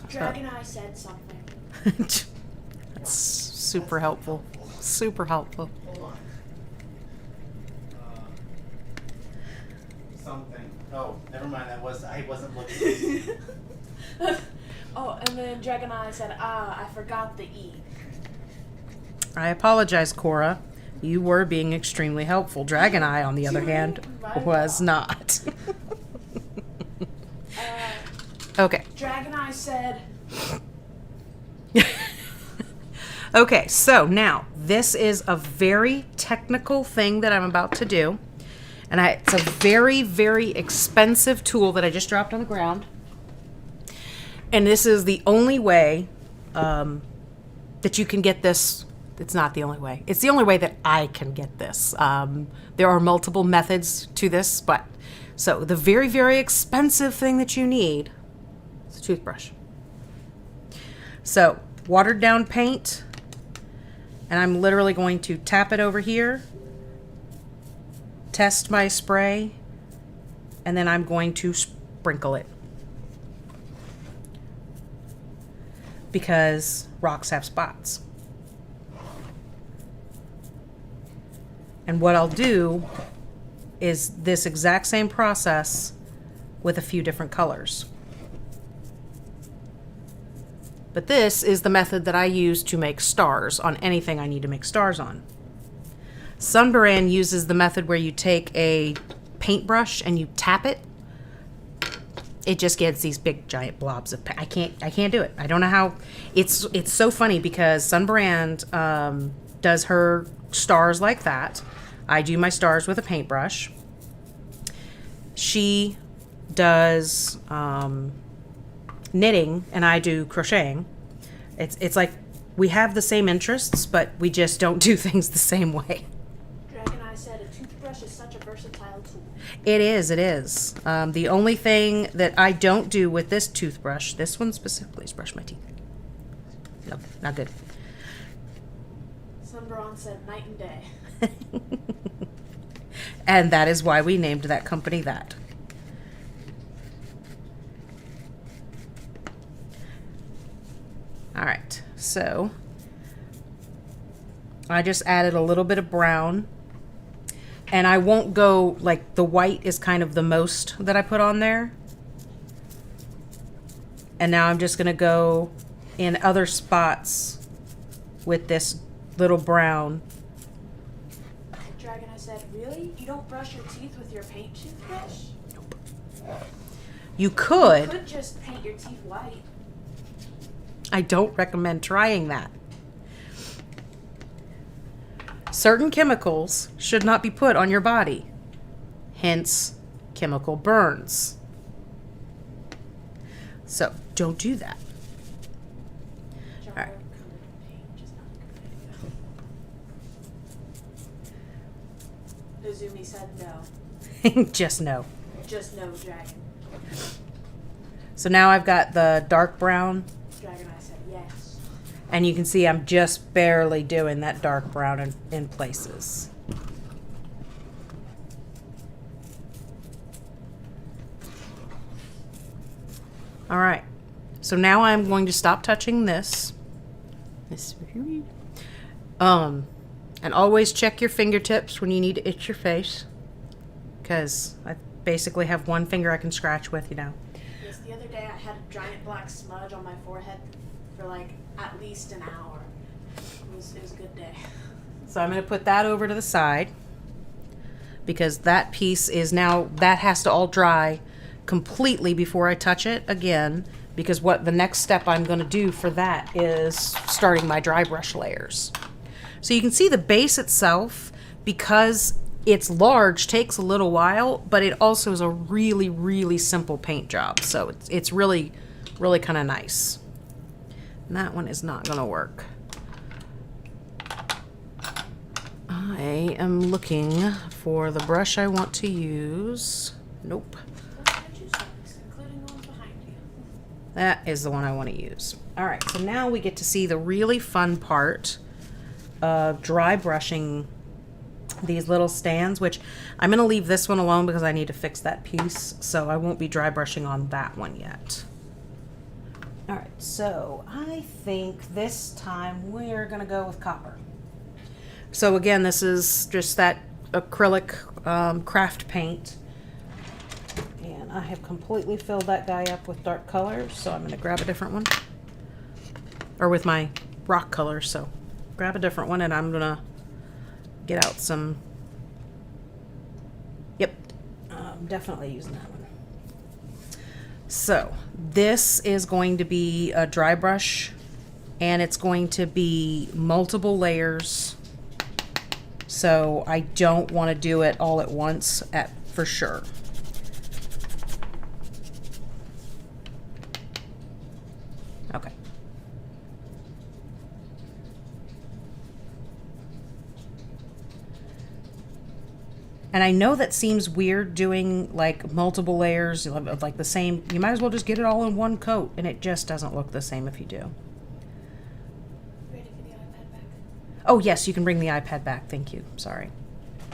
S3: Dragon Eye said something.
S1: That's super helpful. Super helpful.
S2: Hold on. Something. Oh, never mind. I wasn't looking.
S3: Oh, and then Dragon Eye said, I forgot the E.
S1: I apologize, Cora. You were being extremely helpful. Dragon Eye, on the other hand, was not. Okay.
S3: Dragon Eye said...
S1: Okay, so now, this is a very technical thing that I'm about to do. And it's a very, very expensive tool that I just dropped on the ground. And this is the only way that you can get this. It's not the only way. It's the only way that I can get this. There are multiple methods to this, but so the very, very expensive thing that you need is a toothbrush. So watered down paint, and I'm literally going to tap it over here, test my spray, and then I'm going to sprinkle it. Because rocks have spots. And what I'll do is this exact same process with a few different colors. But this is the method that I use to make stars on anything I need to make stars on. Sunbaran uses the method where you take a paintbrush and you tap it. It just gets these big giant blobs of paint. I can't do it. I don't know how. It's so funny because Sunbrand does her stars like that. I do my stars with a paintbrush. She does knitting and I do crocheting. It's like we have the same interests, but we just don't do things the same way.
S3: Dragon Eye said a toothbrush toothbrush is such a versatile tool.
S1: It is, it is. The only thing that I don't do with this toothbrush, this one specifically, is brush my teeth. Nope, not good.
S3: Sunbrawn said night and day.
S1: And that is why we named that company that. All right, so I just added a little bit of brown, and I won't go, like, the white is kind of the most that I put on there. And now I'm just gonna go in other spots with this little brown.
S3: Dragon, I said, really? You don't brush your teeth with your paint toothbrush?
S1: Nope. You could.
S3: You could just paint your teeth white.
S1: I don't recommend trying that. Certain chemicals should not be put on your body, hence chemical burns. So don't do that.
S3: Jar
S1: Alright.
S3: colored paint, which is not a good idea. Izumi said no.
S1: Just no.
S3: Just no, Dragon.
S1: So now I've got the dark brown,
S3: Dragon, I said yes.
S1: and you can see I'm just barely doing that dark brown in places. All right, so now I'm going to stop touching this. And always check your fingertips when you need to itch your face, because I basically have one finger I can scratch with, you know.
S3: Yes, the other day I had a giant black smudge on my forehead for like at least an hour. It was a good day.
S1: So I'm going to put that over to the side, because that piece is now, that has to all dry completely before I touch it again, because what the next step I'm going to do for that is starting my dry brush layers. So you can see the base itself, because it's large, takes a little while, but it also is a really, really simple paint job. So it's really, really kind of nice. And that one is not going to work. I am looking for the brush I want to use. Nope.
S3: Including the ones behind you.
S1: That is the one I want to use. All right, so now we get to see the really fun part of dry brushing these little stands, which I'm going to leave this one alone because I need to fix that piece, so I won't be dry brushing on that one yet. All right, so I think this time we're going to go with copper. So again, this is just that acrylic craft paint. And I have completely filled that guy up with dark colors, so I'm going to grab a different one. Or with my rock colors, so grab a different one, and I'm going to get out some... Yep, I'm definitely using that one. So this is going to be a dry brush, and it's going to be multiple layers. So I don't want to do it all at once for sure. Okay. And I know that seems weird doing like multiple layers of like the same. You might as well just get it all in one coat, and it just doesn't look the same if you do.
S3: Ready for the iPad back?
S1: Oh yes, you can bring the iPad back. Thank you. Sorry.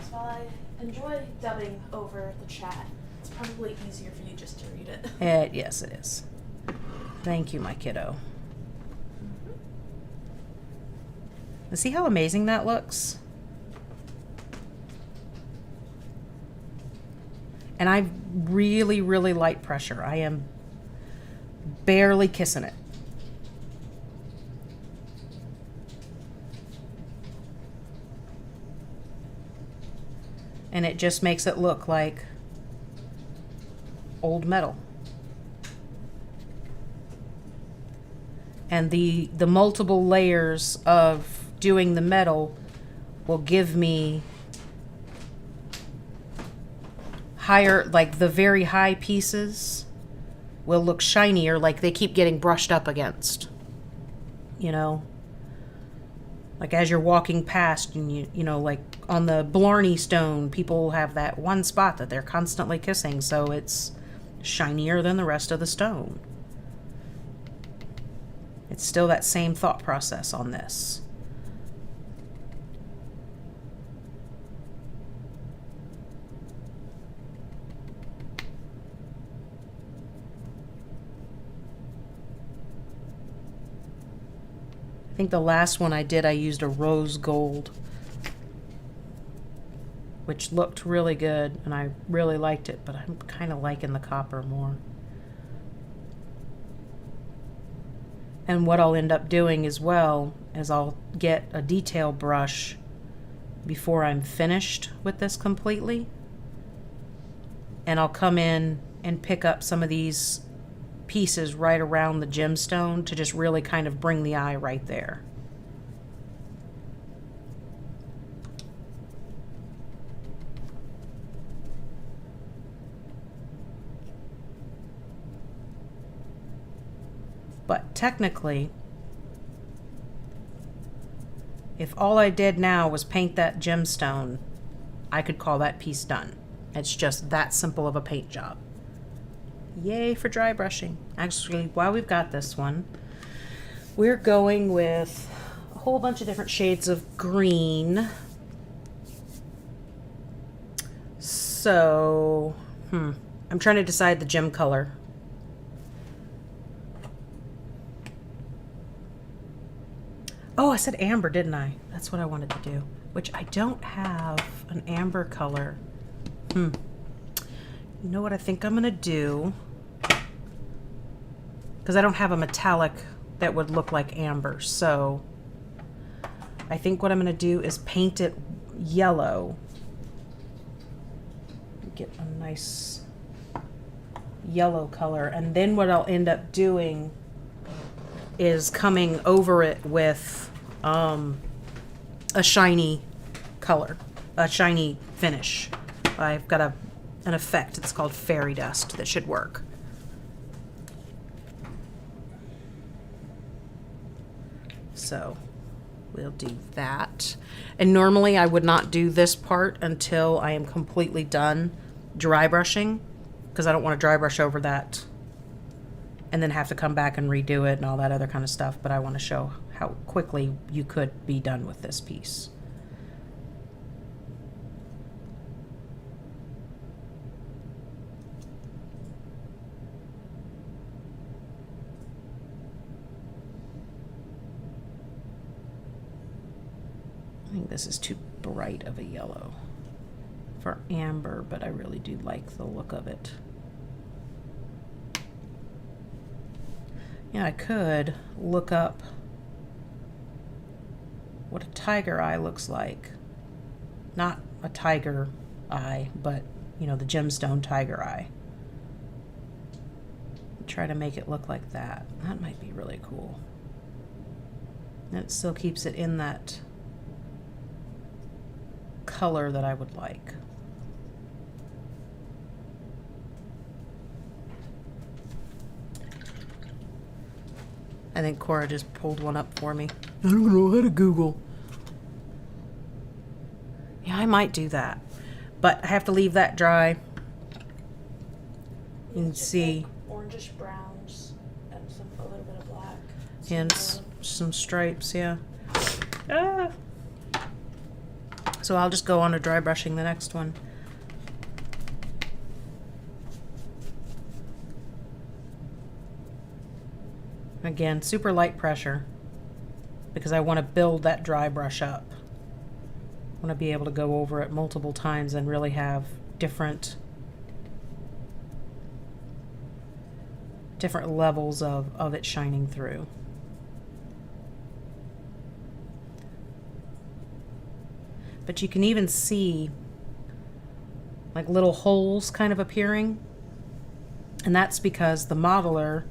S3: So while I enjoy dubbing over the chat, it's probably easier for you just to read it.
S1: Yes, it is. Thank you, my kiddo. See how amazing that looks? And I really, really light pressure. I am barely kissing it. And it just makes it look like old metal. And the multiple layers of doing the metal will give me higher, like the very high pieces will look shinier, like they keep getting brushed up against, you know. Like as you're walking past, and you know, like on the Blarney Stone, people have that one spot that they're constantly kissing, so it's shinier than the rest of the stone. It's still that same thought process on this. I think the last one I did, I used a rose gold, which looked really good, and I really liked it, but I'm kind of liking the copper more. And what I'll end up doing as well is I'll get a detail brush before I'm finished with this completely, and I'll come in and pick up some of these pieces right around the gemstone to just really kind of bring the eye right there. But technically, if all I did now was paint that gemstone, I could call that piece done. It's just that simple of a paint job. Yay for dry brushing. Actually, while we've got this one, we're going with a whole bunch of different shades of green. So, I'm trying to decide the gem color. Oh, I said amber, didn't I? That's what I wanted to do, which I don't have an amber color. You know what I think I'm gonna do? Because I don't have a metallic that would look like amber, so I think what I'm gonna do is paint it yellow. Get a nice yellow color, and then what I'll end up doing is coming over it with a shiny color, a shiny finish. I've got an effect, it's called fairy dust, that should work. So we'll do that. And normally I would not do this part until I am completely done dry brushing, because I don't want to dry brush over that and then have to come back and redo it and all that other kind of stuff. But I want to show how quickly you could be done with this piece. I think this is too bright of a yellow for amber, but I really do like the look of it. Yeah, I could look up what a tiger eye looks like. Not a tiger eye, but, you know, the gemstone tiger eye. Try to make it look like that. That might be really cool. And it still keeps it in that color that I would like. I think Cora just pulled one up for me. I don't know how to Google. Yeah, I might do that. But I have to leave that dry. You can see.
S3: Orangish browns and a little bit of black.
S1: And some stripes, yeah. Ah. So I'll just go on to dry brushing the next one. Again, super light pressure, because I want to build that dry brush up. I want to be able to go over it multiple times and really have different levels of it shining through. But you can even see like little holes kind of appearing, and that's because the modeler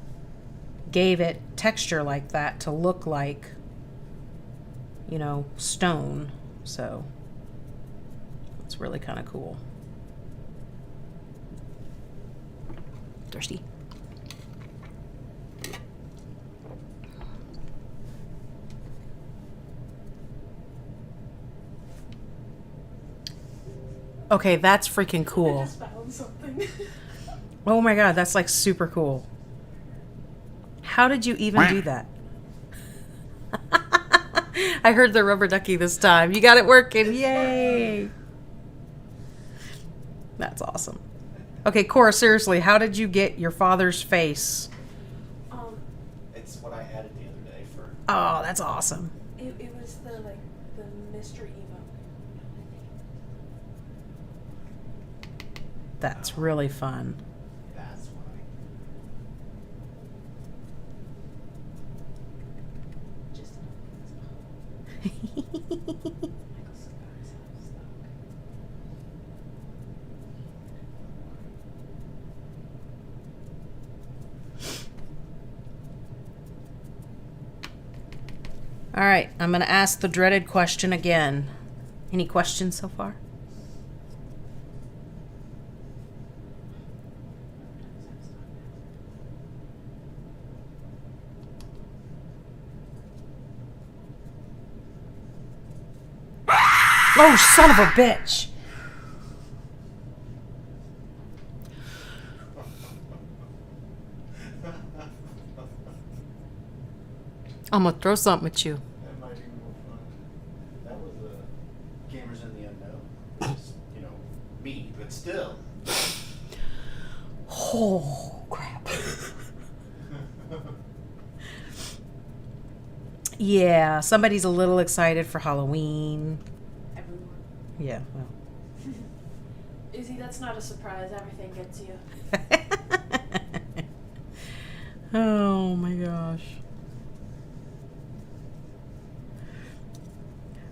S1: gave it texture like that to look like, you know, stone. So it's really kind of cool. Thirsty. Okay, that's freaking
S3: I
S1: cool.
S3: just found something.
S1: Oh my god, that's like super cool. How did you even do that? I heard the rubber ducky this time. You got it working. Yay. That's awesome. Okay, Cora, seriously, how did you get your father's face?
S2: It's what I added the other day for.
S1: Oh, that's awesome.
S3: It was the mystery emo.
S1: That's really fun.
S2: That's why.
S3: Just
S1: All right, I'm going to ask the dreaded question again. Any questions so far? Oh, son of a bitch. I'm going to throw something at you.
S2: That might be more fun. That was Gamers in the Unknown. Just, me, but still.
S1: Oh, crap. Yeah, somebody's a little excited for Halloween.
S3: everyone.
S1: Yeah, well.
S3: Izzy, that's not a surprise. Everything gets you.
S1: Oh my gosh.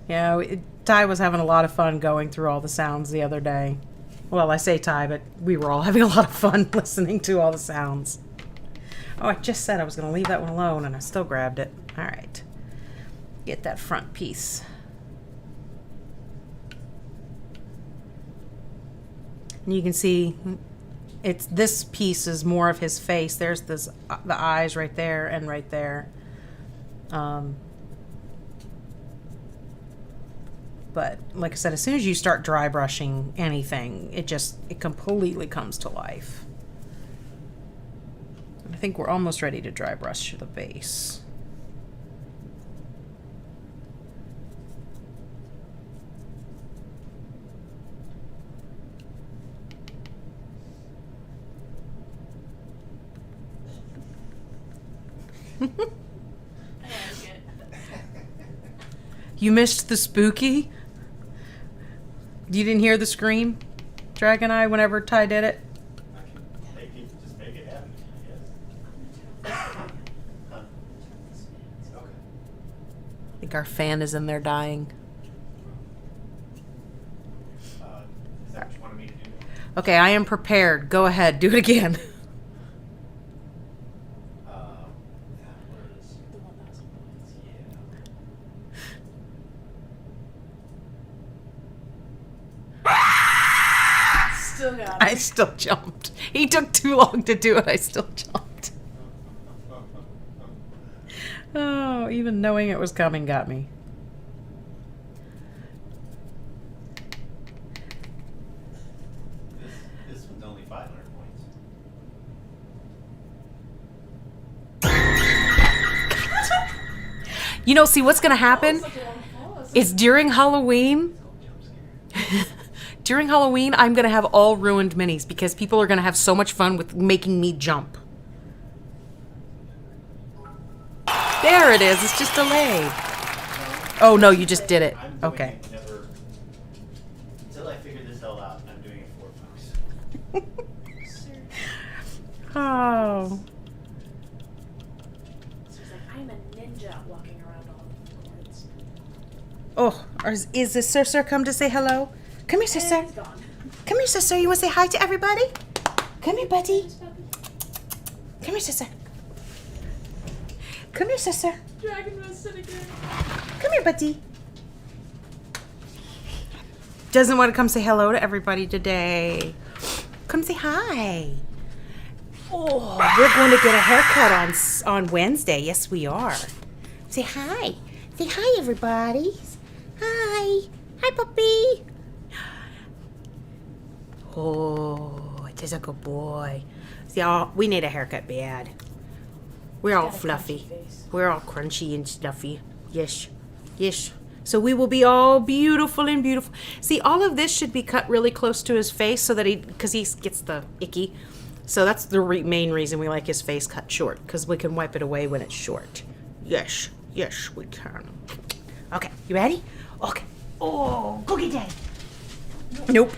S1: Yeah, Ty was having a lot of fun going through all the sounds the other day. Well, I say Ty, but we were all having a lot of fun listening to all the sounds. Oh, I just said I was going to leave that one alone, and I still grabbed it. All right. Get that front piece. And you can see this piece is more of his face. There's the eyes right there and right there. But like I said, as soon as you start dry brushing anything, it completely comes to life. I think we're almost ready to dry brush the base.
S3: I like it.
S1: You missed the spooky? You didn't hear the scream, Dragon Eye, whenever Ty did it?
S2: I can just make it happen, I guess. Huh? Okay.
S1: I think our fan is in there dying.
S2: Is that what you wanted me to do?
S1: Okay, I am prepared. Go ahead, do it again.
S2: Where is
S3: The 1,000 points. Still got it.
S1: I still jumped. He took too long to do it. I still jumped. Oh, even knowing it was coming got me.
S2: This one's only 500 points.
S1: See what's going to happen
S3: Such a long pause.
S1: is during Halloween.
S2: Jump scare.
S1: During Halloween, I'm going to have all ruined minis because people are going to have so much fun with making me jump. There it is. It's just delayed. Oh, no, you just did it.
S2: I'm doing
S1: Okay.
S2: it whenever, until I figure this all out, I'm doing it for folks.
S1: Oh.
S3: So he's like, I'm a ninja walking around all the boards.
S1: Oh, is the Sir come to say hello? Come here, sister.
S3: And he's gone.
S1: Come here, sister. You want to say hi to everybody? Come here, buddy. Come here, sister. Come here, sister.
S3: Dragon rested again.
S1: Come here, buddy. Doesn't want to come say hello to everybody today. Come say hi. Oh, we're going to get a haircut on Wednesday. Yes, we are. Say hi. Say hi, everybody. Hi. Hi, puppy. Oh, it is a good boy. See, we need a haircut bad. We're all fluffy. We're all crunchy and stuffy. Yes. Yes. So we will be all beautiful and beautiful. See, all of this should be cut really close to his face so that because he gets the icky. So that's the main reason we like his face cut short, because we can wipe it away when it's short. Yes. Yes, we can. Okay, you ready? Okay. Oh, cookie day. Nope.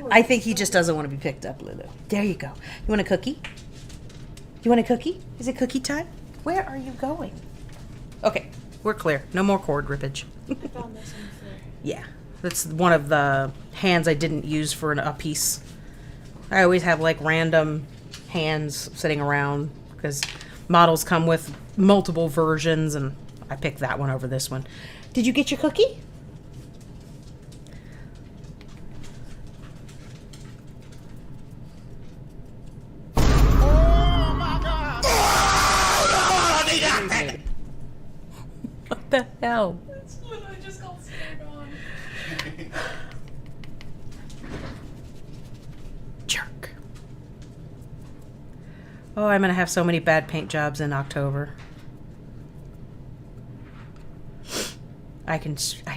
S1: I think he just doesn't want to be picked up, Lulu. There you go. You want a cookie? You want a cookie? Is it cookie time? Where are you going? Okay, we're clear. No more cord rippage.
S3: I found this on the floor.
S1: Yeah, that's one of the hands I didn't use for a piece. I always have like random hands sitting around because models come with multiple versions, and I picked that one over this one. Did you get your cookie? What the hell?
S3: That's what I just got scared on.
S1: Jerk. Oh, I'm gonna have so many bad paint jobs in October. I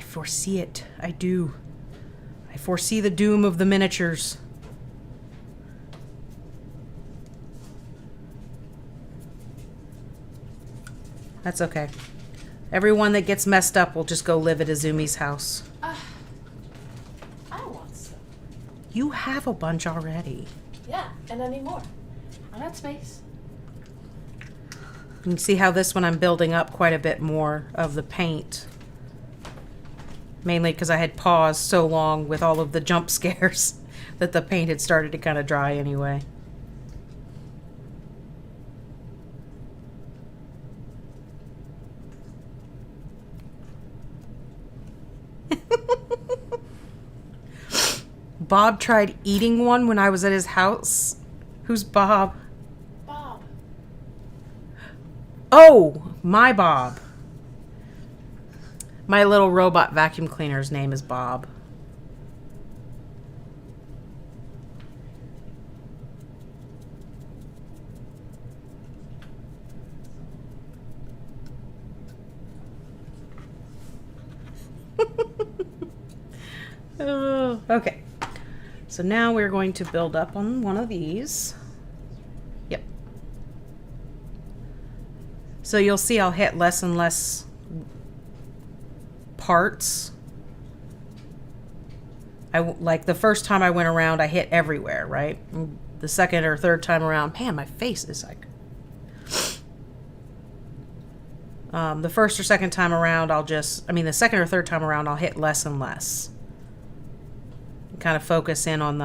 S1: foresee it. I do. I foresee the doom of the miniatures. That's okay. Everyone that gets messed up will just go live at Izumi's house.
S3: I don't want some.
S1: You have a bunch already.
S3: Yeah, and I need more. I got space.
S1: You can see how this one I'm building up quite a bit more of the paint. Mainly because I had paused so long with all of the jump scares that the paint had started to kind of dry anyway. Bob tried eating one when I was at his house. Who's Bob?
S3: Bob.
S1: Oh, my Bob. My little robot vacuum cleaner's name is Bob. Oh, okay. So now we're going to build up on one of these. Yep. So you'll see I'll hit less and less parts. Like the first time I went around, I hit everywhere, right? The second or third time around, man, my face is like... the first or second time around, the second or third time around, I'll hit less and less. Kind of focus in on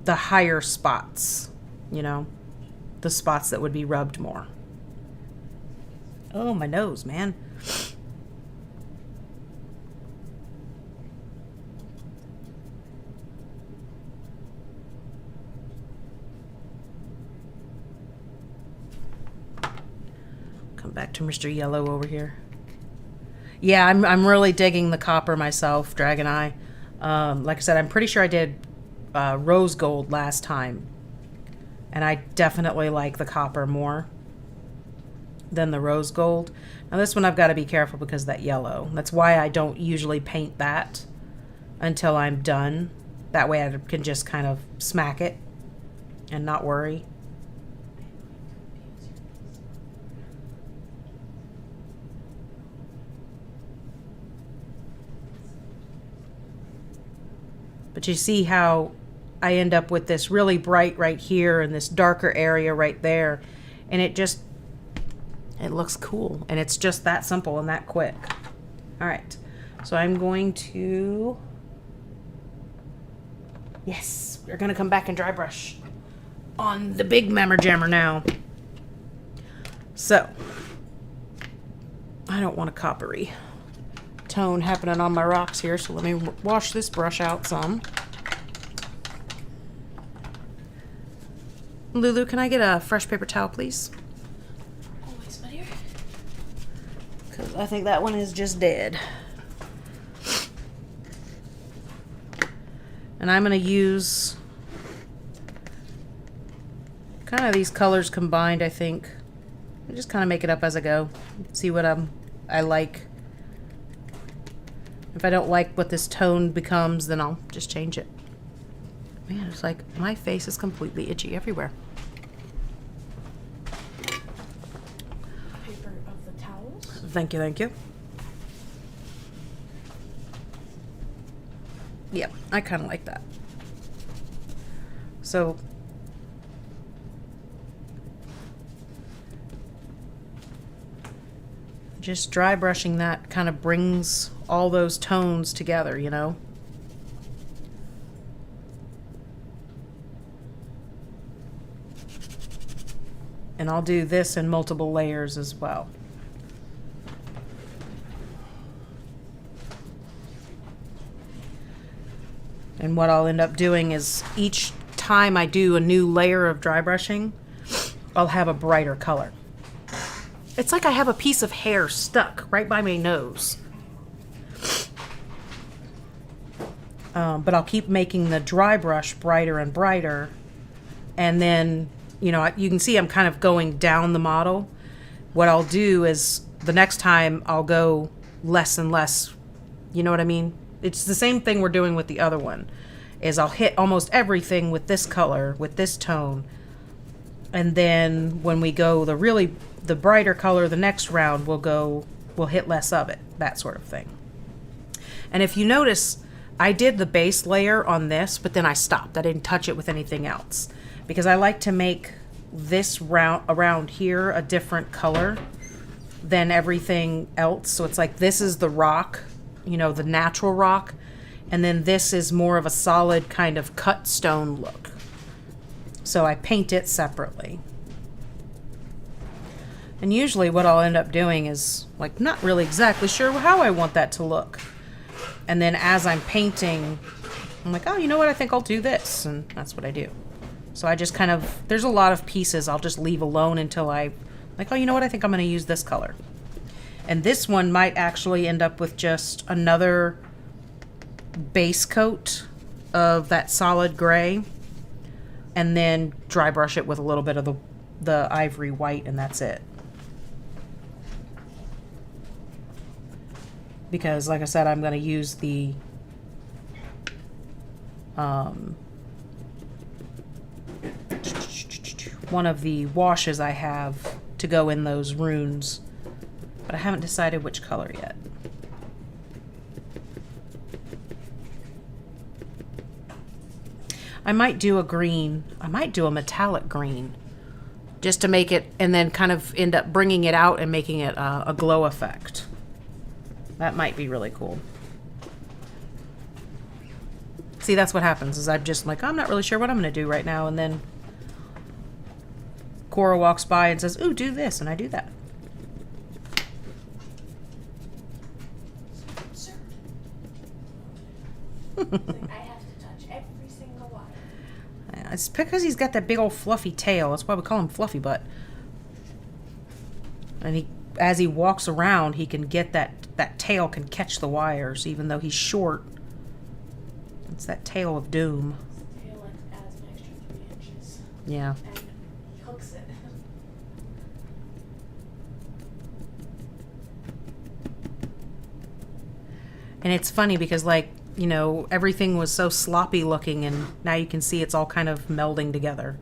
S1: the higher spots, you know, the spots that would be rubbed more. Oh, my nose, man. Come back to Mr. Yellow over here. Yeah, I'm really digging the copper myself, Dragon Eye. Like I said, I'm pretty sure I did rose gold last time. And I definitely like the copper more than the rose gold. Now this one I've got to be careful because of that yellow. That's why I don't usually paint that until I'm done. That way I can just kind of smack it and not worry. But you see how I end up with this really bright right here and this darker area right there. And it looks cool. And it's just that simple and that quick. All right. So I'm going to... Yes, we're going to come back and dry brush on the big Mammer Jammer now. So, I don't want a coppery tone happening on my rocks here, so let me wash this brush out some. Lulu, can I get a fresh paper towel, please?
S3: Always, my dear.
S1: Because I think that one is just dead. And I'm going to use kind of these colors combined, I think. I just kind of make it up as I go. See what I like. If I don't like what this tone becomes, then I'll just change it. Man, it's like my face is completely itchy everywhere.
S3: Paper of the towels.
S1: Thank you, thank you. Yeah, I kind of like that. So just dry brushing that kind of brings all those tones together, you know? And I'll do this in multiple layers as well. And what I'll end up doing is each time I do a new layer of dry brushing, I'll have a brighter color. It's like I have a piece of hair stuck right by my nose. But I'll keep making the dry brush brighter and brighter. And then, you know, you can see I'm kind of going down the model. What I'll do is the next time I'll go less and less. You know what I mean? It's the same thing we're doing with the other one. Is I'll hit almost everything with this color, with this tone. And then when we go the brighter color the next round, we'll hit less of it. That sort of thing. And if you notice, I did the base layer on this, but then I stopped. I didn't touch it with anything else. Because I like to make this around here a different color than everything else. So it's like this is the rock, you know, the natural rock. And then this is more of a solid kind of cut stone look. So I paint it separately. And usually what I'll end up doing is like not really exactly sure how I want that to look. And then as I'm painting, I'm like, oh, you know what? I think I'll do this. And that's what I do. So I just kind of, there's a lot of pieces I'll just leave alone until like, oh, you know what? I think I'm going to use this color. And this one might actually end up with just another base coat of that solid gray and then dry brush it with a little bit of the ivory white, and that's it. Because like I said, I'm going to use the one of the washes I have to go in those runes, but I haven't decided which color yet. I might do a green. I might do a metallic green just to make it, and then kind of end up bringing it out and making it a glow effect. That might be really cool. See, that's what happens is I'm just like, I'm not really sure what I'm going to do right now. And then Cora walks by and says, ooh, do this. And I do that.
S3: Sir. I have to touch every single one.
S1: It's because he's got that big old fluffy tail. That's why we call him Fluffy Butt. And as he walks around, he can get that tail can catch the wires, even though he's short. It's that tail of doom.
S3: His tail like adds an extra 3 inches.
S1: Yeah.
S3: And he hooks it.
S1: And it's funny because, like, you know, everything was so sloppy looking, and now you can see it's all kind of melding together.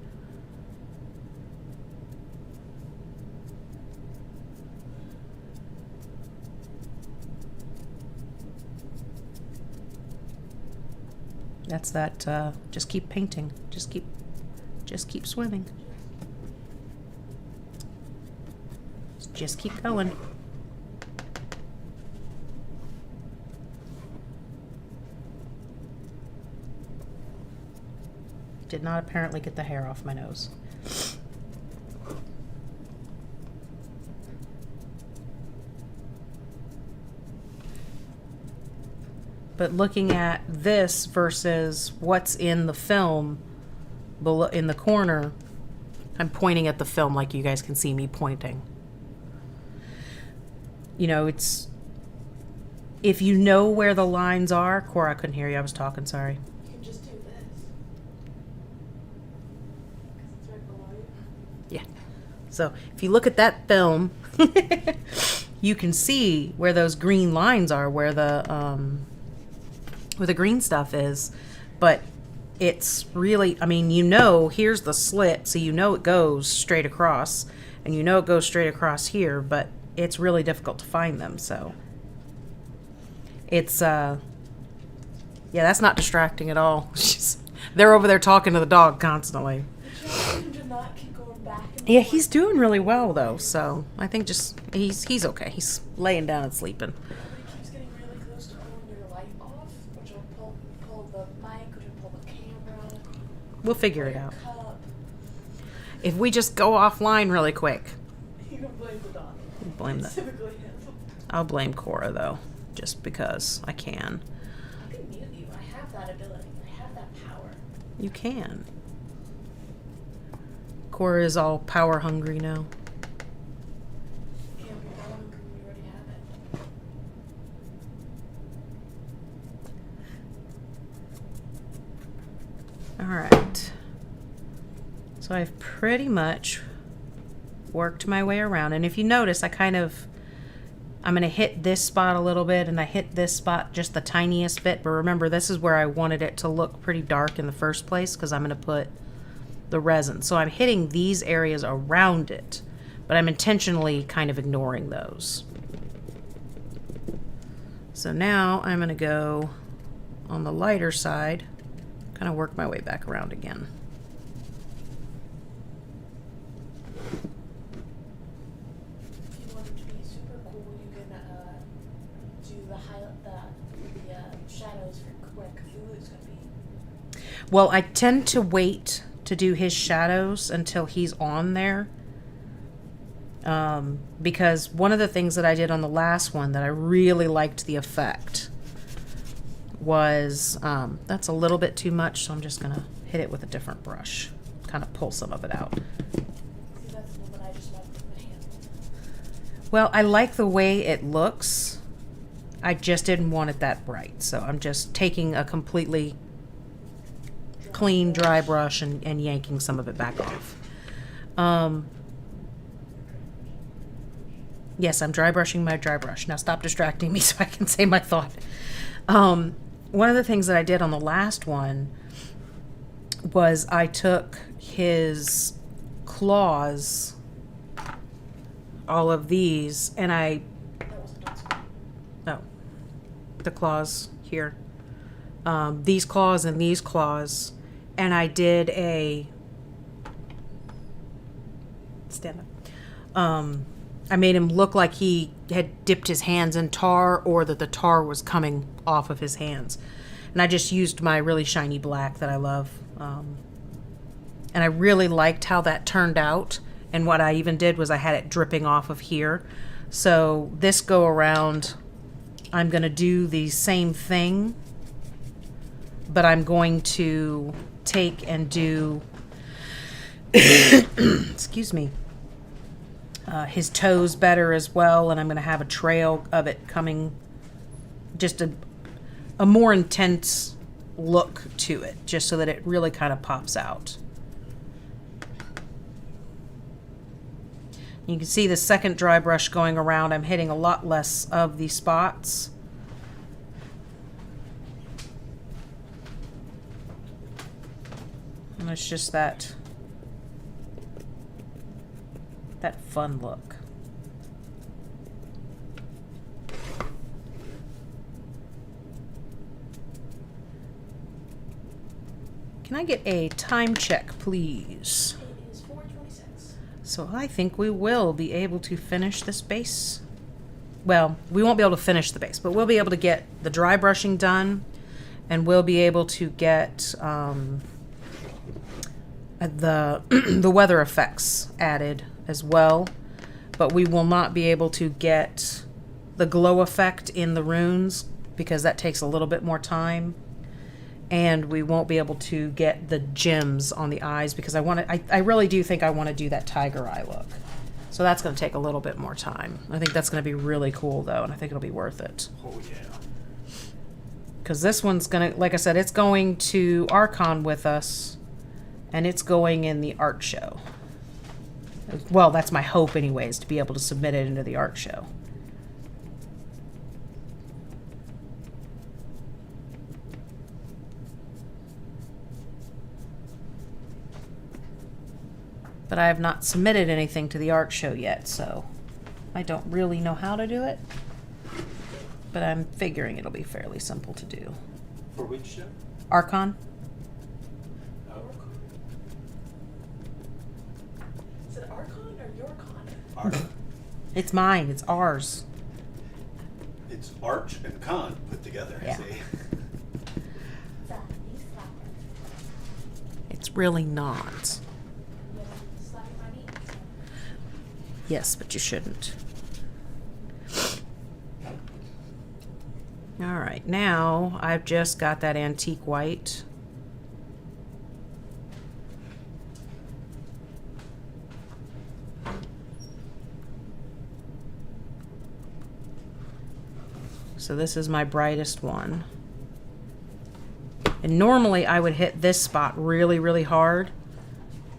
S1: That's that, just keep painting. Just keep swimming. Just keep going. Did not apparently get the hair off my nose. But looking at this versus what's in the film below in the corner, I'm pointing at the film like you guys can see me pointing. You know, it's, if you know where the lines are, Cora, I couldn't hear you, I was talking, sorry.
S3: You can just do
S1: So if you look at that film, you can see where those green lines are, where the green stuff is. But it's really, I mean, here's the slit, so it goes straight across, and it goes straight across here, but it's really difficult to find them, so it's, yeah, that's not distracting at all. They're over there talking to the dog constantly. Yeah, he's doing really well, though, so I think just, he's okay. He's laying down and sleeping.
S3: He keeps getting really close to pulling your light off, which will pull the mic, which will pull the camera.
S1: We'll figure it out.
S3: Cup.
S1: If we just go offline really quick.
S3: You can blame the dog.
S1: Blame that.
S3: Typically him.
S1: I'll blame Cora, though, just because I can.
S3: I can mute you. I have that ability. I have that power.
S1: You can. Cora is all power hungry now.
S3: Can't be wrong. You already have it.
S1: Alright. So I've pretty much worked my way around. And if you notice, I'm going to hit this spot a little bit, and I hit this spot just the tiniest bit. But remember, this is where I wanted it to look pretty dark in the first place, because I'm going to put the resin. So I'm hitting these areas around it, but I'm intentionally kind of ignoring those. So now I'm going to go on the lighter side, kind of work my way back around again.
S3: If you want it to be super cool, you can do the shadows for where Cthulhu's going to be.
S1: Well, I tend to wait to do his shadows until he's on there. Because one of the things that I did on the last one that I really liked the effect was, that's a little bit too much, so I'm just going to hit it with a different brush. Kind of pull some of it out.
S3: See, that's the one that I just left with my hand.
S1: Well, I like the way it looks. I just didn't want it that bright, so I'm just taking a completely clean dry brush and yanking some of it back off. Yes, I'm dry brushing my dry brush. Now stop distracting me so I can say my thought. One of the things that I did on the last one was I took his claws, all of these, and
S3: That wasn't on screen.
S1: the claws here, these claws and these claws, and I did stand up. I made him look like he had dipped his hands in tar, or that the tar was coming off of his hands. And I just used my really shiny black that I love. And I really liked how that turned out. And what I even did was I had it dripping off of here. So this go around, I'm going to do the same thing, but I'm going to take and do, excuse me, his toes better as well, and I'm going to have a trail of it coming, just a more intense look to it, just so that it really kind of pops out. You can see the second dry brush going around, I'm hitting a lot less of the spots. And it's just that fun look. Can I get a time check, please?
S3: It is 4:26.
S1: So I think we will be able to finish this base. Well, we won't be able to finish the base, but we'll be able to get the dry brushing done, and we'll be able to get the weather effects added as well, but we will not be able to get the glow effect in the runes because that takes a little bit more time, and we won't be able to get the gems on the eyes because I really do think I want to do that tiger eye look. So that's going to take a little bit more time. I think that's going to be really cool though, and I think it'll be worth it.
S2: Oh yeah.
S1: Because this one's going to, like I said, it's going to Archon with us, and it's going in the art show. Well, that's my hope anyways, to be able to submit it into the art show. But I have not submitted anything to the art show yet, so I don't really know how to do it. But I'm figuring it'll be fairly simple to do.
S2: For which show?
S1: Archon?
S3: Is it Archon or your con?
S2: Art.
S1: It's mine. It's ours.
S2: It's Arch and Con put together.
S1: Yeah.
S2: See?
S1: It's really not.
S3: Slap my knee.
S1: Yes, but you shouldn't. All right, now I've just got that antique white. So this is my brightest one. And normally I would hit this spot really, really hard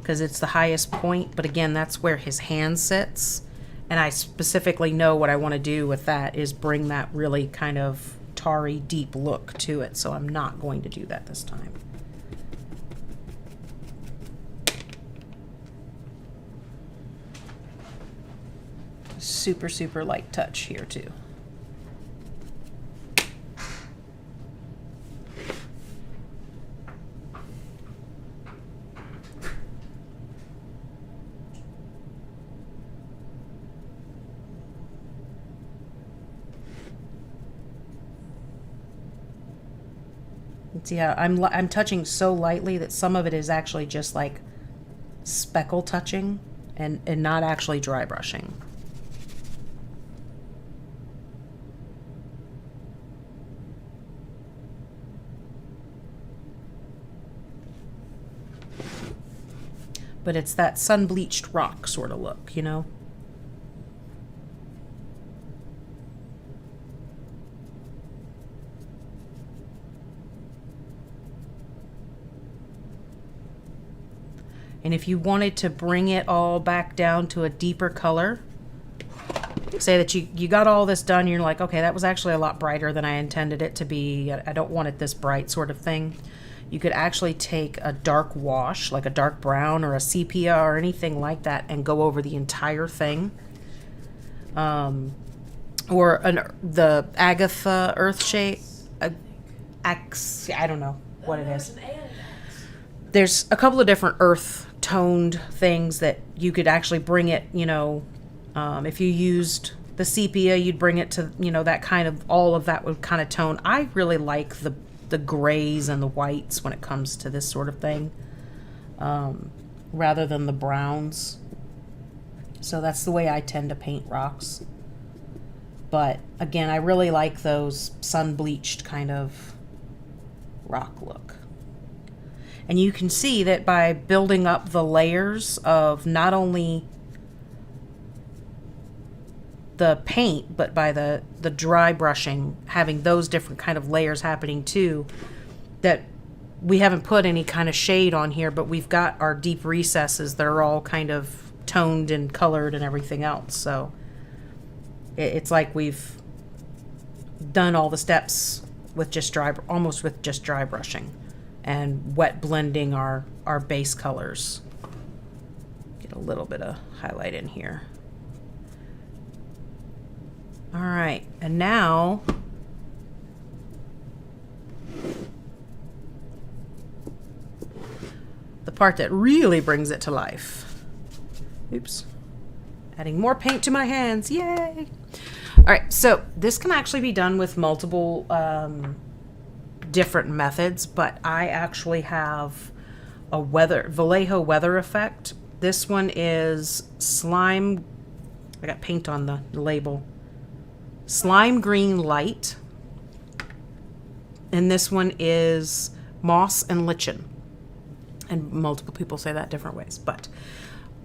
S1: because it's the highest point. But again, that's where his hand sits. And I specifically know what I want to do with that is bring that really kind of tarry, deep look to it. So I'm not going to do that this time. Super, super light touch here too. See how I'm touching so lightly that some of it is actually just like speckle touching and not actually dry brushing. But it's that sun-bleached rock sort of look, you know? And if you wanted to bring it all back down to a deeper color, say that you got all this done, you're like, okay, that was actually a lot brighter than I intended it to be. I don't want it this bright sort of thing. You could actually take a dark wash, like a dark brown or a sepia or anything like that, and go over the entire thing. Or the Agatha Earthshade. I don't know what it is. There's a couple of different earth toned things that you could actually bring it, you know, if you used the sepia, you'd bring it to, you know, that kind of, all of that would kind of tone. I really like the grays and the whites when it comes to this sort of thing, rather than the browns. So that's the way I tend to paint rocks. But again, I really like those sun-bleached kind of rock look. And you can see that by building up the layers of not only the paint, but by the dry brushing, having those different kind of layers happening too, that we haven't put any kind of shade on here, but we've got our deep recesses that are all kind of toned and colored and everything else. So it's like we've done all the steps with just almost with just dry brushing and wet blending our base colors. Get a little bit of highlight in here. All right, and now the part that really brings it to life. Oops. Adding more paint to my hands, yay! All right, so this can actually be done with multiple different methods, but I actually have a Vallejo weather effect. This one is slime, I got paint on the label. Slime green light. And this one is moss and lichen. And multiple people say that different ways, but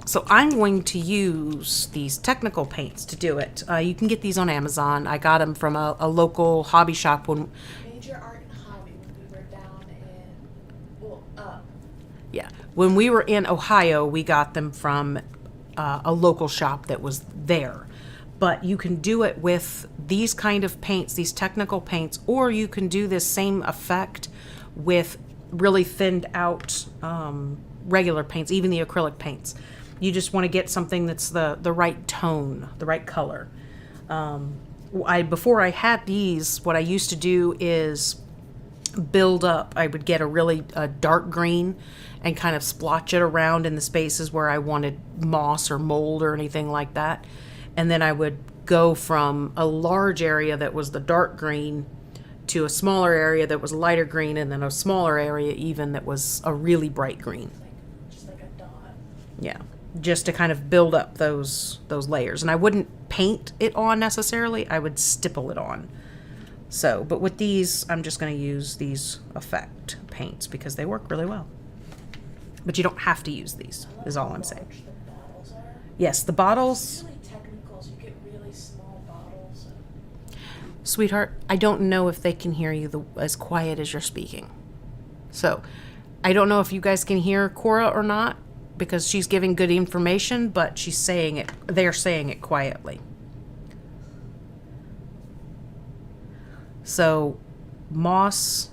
S1: so I'm going to use these technical paints to do it. You can get these on Amazon. I got them from a local hobby shop when
S3: Major Art and Hobby when we were down in, well, up.
S1: Yeah. When we were in Ohio, we got them from a local shop that was there. But you can do it with these kind of paints, these technical paints, or you can do this same effect with really thinned out regular paints, even the acrylic paints. You just want to get something that's the right tone, the right color. Before I had these, what I used to do is build up. I would get a dark green and kind of splotch it around in the spaces where I wanted moss or mold or anything like that. And then I would go from a large area that was the dark green to a smaller area that was lighter green, and then a smaller area even that was a really bright green.
S3: Just like a dot.
S1: Yeah, just to kind of build up those layers. And I wouldn't paint it on necessarily, I would stipple it on. So, but with these, I'm just going to use these effect paints because they work really well. But you don't have to use these, is all I'm saying.
S3: The bottles are.
S1: Yes, the bottles.
S3: It's really technical, so you get really small bottles.
S1: Sweetheart, I don't know if they can hear you as quiet as you're speaking. So, I don't know if you guys can hear Cora or not, because she's giving good information, but she's saying it, they're saying it quietly. So, moss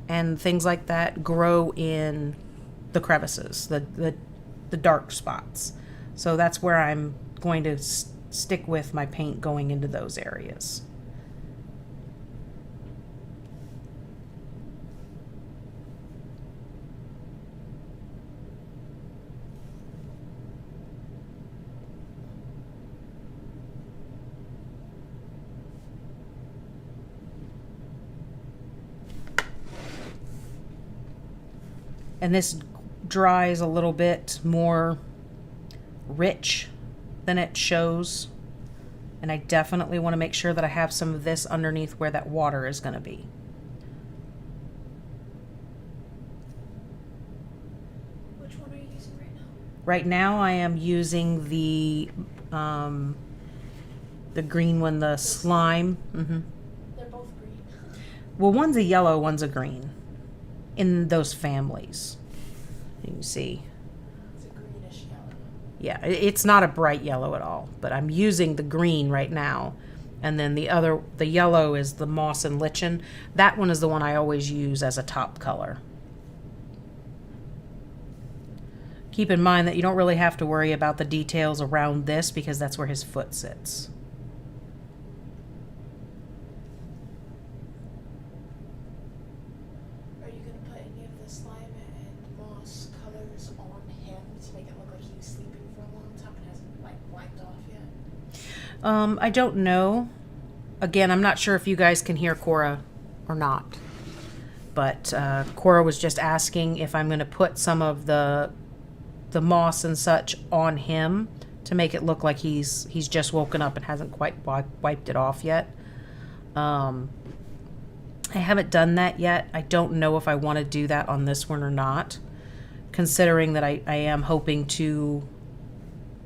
S1: and things like that grow in the crevices, the dark spots. So that's where I'm going to stick with my paint going into those areas. And this dries a little bit more rich than it shows. And I definitely want to make sure that I have some of this underneath where that water is going to be.
S3: Which one are you using right now?
S1: Right now I am using the green one, the slime. Mm-hmm.
S3: They're both green.
S1: Well, one's a yellow, one's a green. In those families. You can see.
S3: It's a greenish yellow.
S1: Yeah, it's not a bright yellow at all, but I'm using the green right now. And then the yellow is the moss and lichen. That one is the one I always use as a top color. Keep in mind that you don't really have to worry about the details around this because that's where his foot sits.
S3: Are you going to put any of the slime and moss colors on him to make it look like he was sleeping for a long time and hasn't like wiped off yet?
S1: I don't know. Again, I'm not sure if you guys can hear Cora or not. But Cora was just asking if I'm going to put some of the moss and such on him to make it look like he's just woken up and hasn't quite wiped it off yet. I haven't done that yet. I don't know if I want to do that on this one or not, considering that I am hoping to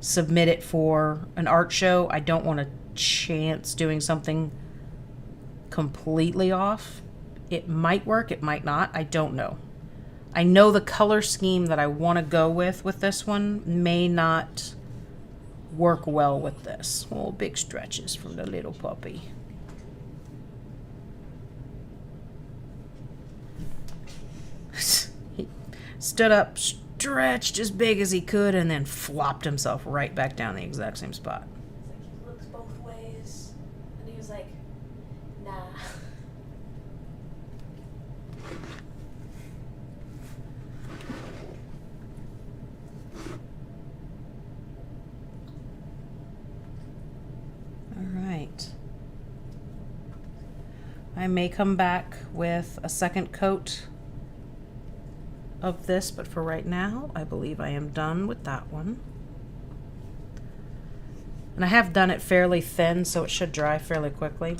S1: submit it for an art show. I don't want to chance doing something completely off. It might work, it might not. I don't know. I know the color scheme that I want to go with this one may not work well with this. Oh, big stretches from the little puppy. He stood up, stretched as big as he could, and then flopped himself right back down the exact same spot.
S3: It's like he looks both ways, and he was like, nah.
S1: All right. I may come back with a second coat of this, but for right now, I believe I am done with that one. And I have done it fairly thin, so it should dry fairly quickly.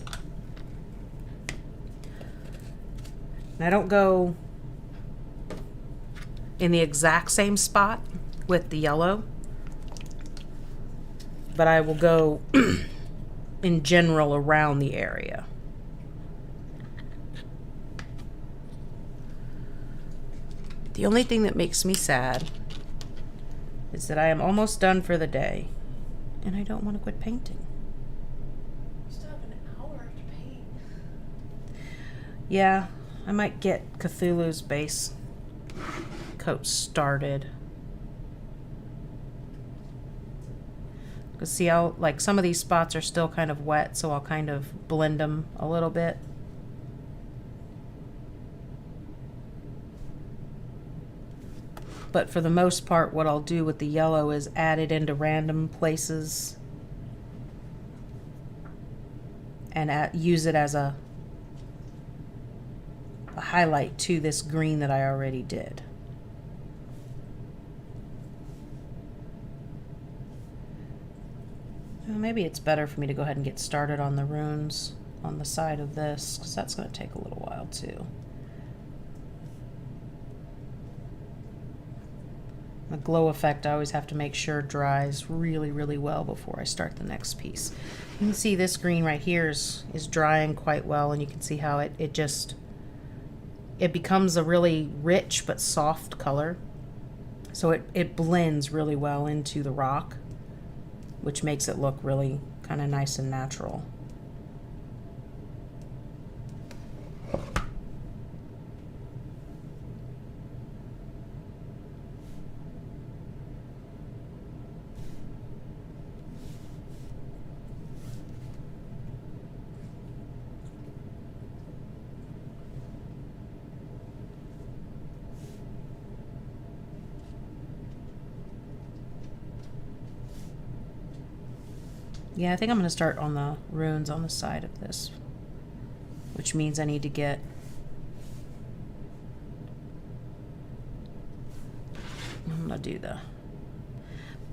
S1: And I don't go in the exact same spot with the yellow, but I will go in general around the area. The only thing that makes me sad is that I am almost done for the day, and I don't want to quit painting.
S3: You still have an hour to paint.
S1: Yeah, I might get Cthulhu's base coat started. Because see how, like, some of these spots are still kind of wet, so I'll kind of blend them a little bit. But for the most part, what I'll do with the yellow is add it into random places and use it as a highlight to this green that I already did. Well, maybe it's better for me to go ahead and get started on the runes on the side of this, because that's going to take a little while too. The glow effect, I always have to make sure dries really, really well before I start the next piece. You can see this green right here is drying quite well, and you can see how it becomes a really rich but soft color. So it blends really well into the rock, which makes it look really kind of nice and natural. Yeah, I think I'm going to start on the runes on the side of this, which means I need to get I'm going to do the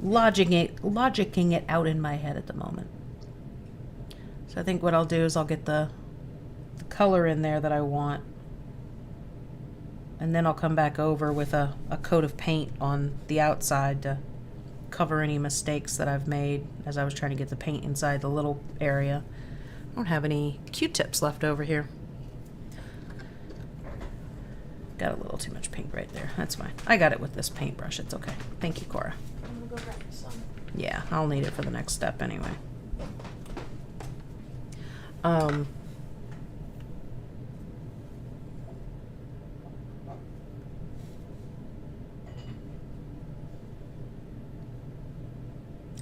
S1: logicking it out in my head at the moment. So I think what I'll do is I'll get the color in there that I want, and then I'll come back over with a coat of paint on the outside to cover any mistakes that I've made as I was trying to get the paint inside the little area. I don't have any Q-tips left over here. Got a little too much paint right there. That's fine. I got it with this paintbrush. It's okay. Thank you, Cora.
S3: I'm gonna go grab some.
S1: Yeah, I'll need it for the next step anyway.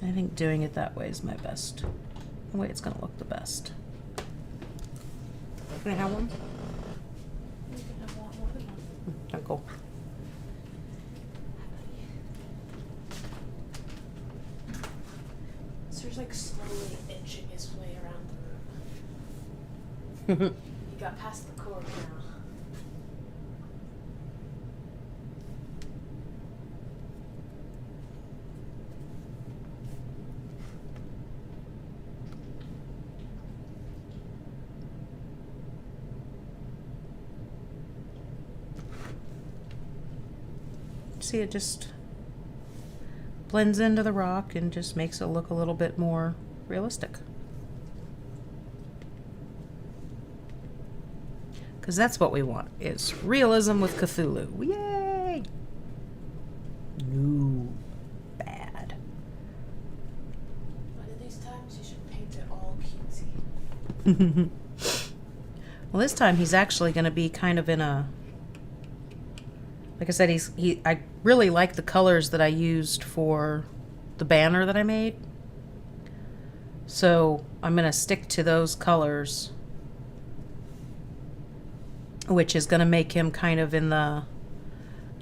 S1: I think doing it that way is my best. The way it's going to look the best. Can I have one?
S3: You can have one more than one.
S1: Oh, cool.
S3: Sir's like slowly inching his way around the room. He got past the cord now.
S1: See, it just blends into the rock and just makes it look a little bit more realistic. Because that's what we want, is realism with Cthulhu. Yay! No. Bad.
S3: One of these times you should paint it all cutesy.
S1: Well, this time he's actually going to be kind of in a... Like I said, I really like the colors that I used for the banner that I made. So I'm going to stick to those colors, which is going to make him kind of in the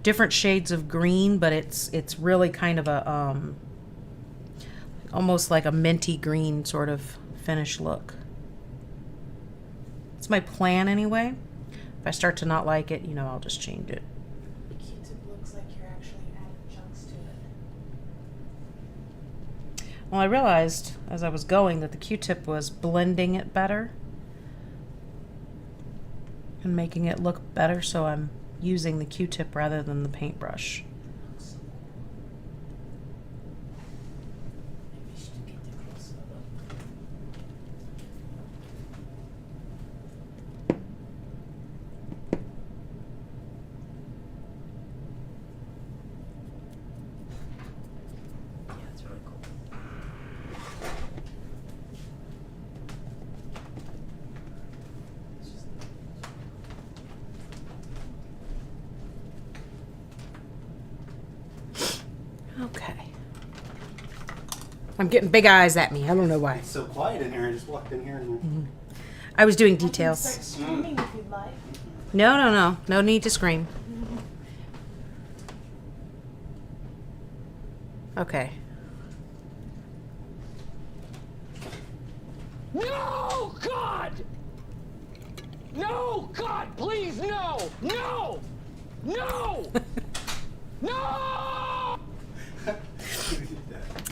S1: different shades of green, but it's really kind of a almost like a minty green sort of finish look. It's my plan anyway. If I start to not like it, I'll just change it.
S3: Q-tip looks like you're actually adding chunks to it.
S1: Well, I realized as I was going that the Q-tip was blending it better and making it look better, so I'm using the Q-tip rather than the paintbrush.
S3: Looks so cool. Maybe we should get the close up.
S1: I'm getting big eyes at me. I don't know why.
S2: It's so quiet in here. I just walked in here and
S1: I was doing
S3: I can
S1: details.
S3: start screaming if you'd like.
S1: No. No need to scream. Okay.
S4: No, God! No, God, please, no! No! No! No!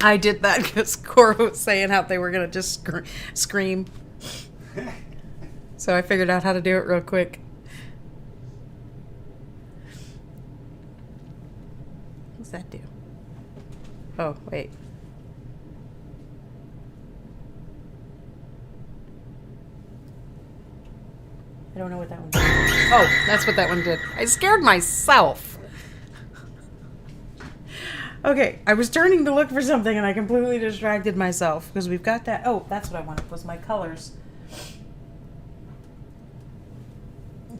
S1: I did that because Cora was saying how they were going to just scream. So I figured out how to do it real quick. What's that do? Oh, wait. I don't know what that one did. Oh, that's what that one did. I scared myself. Okay, I was turning to look for something and I completely distracted myself because we've got that. Oh, that's what I wanted was my colors.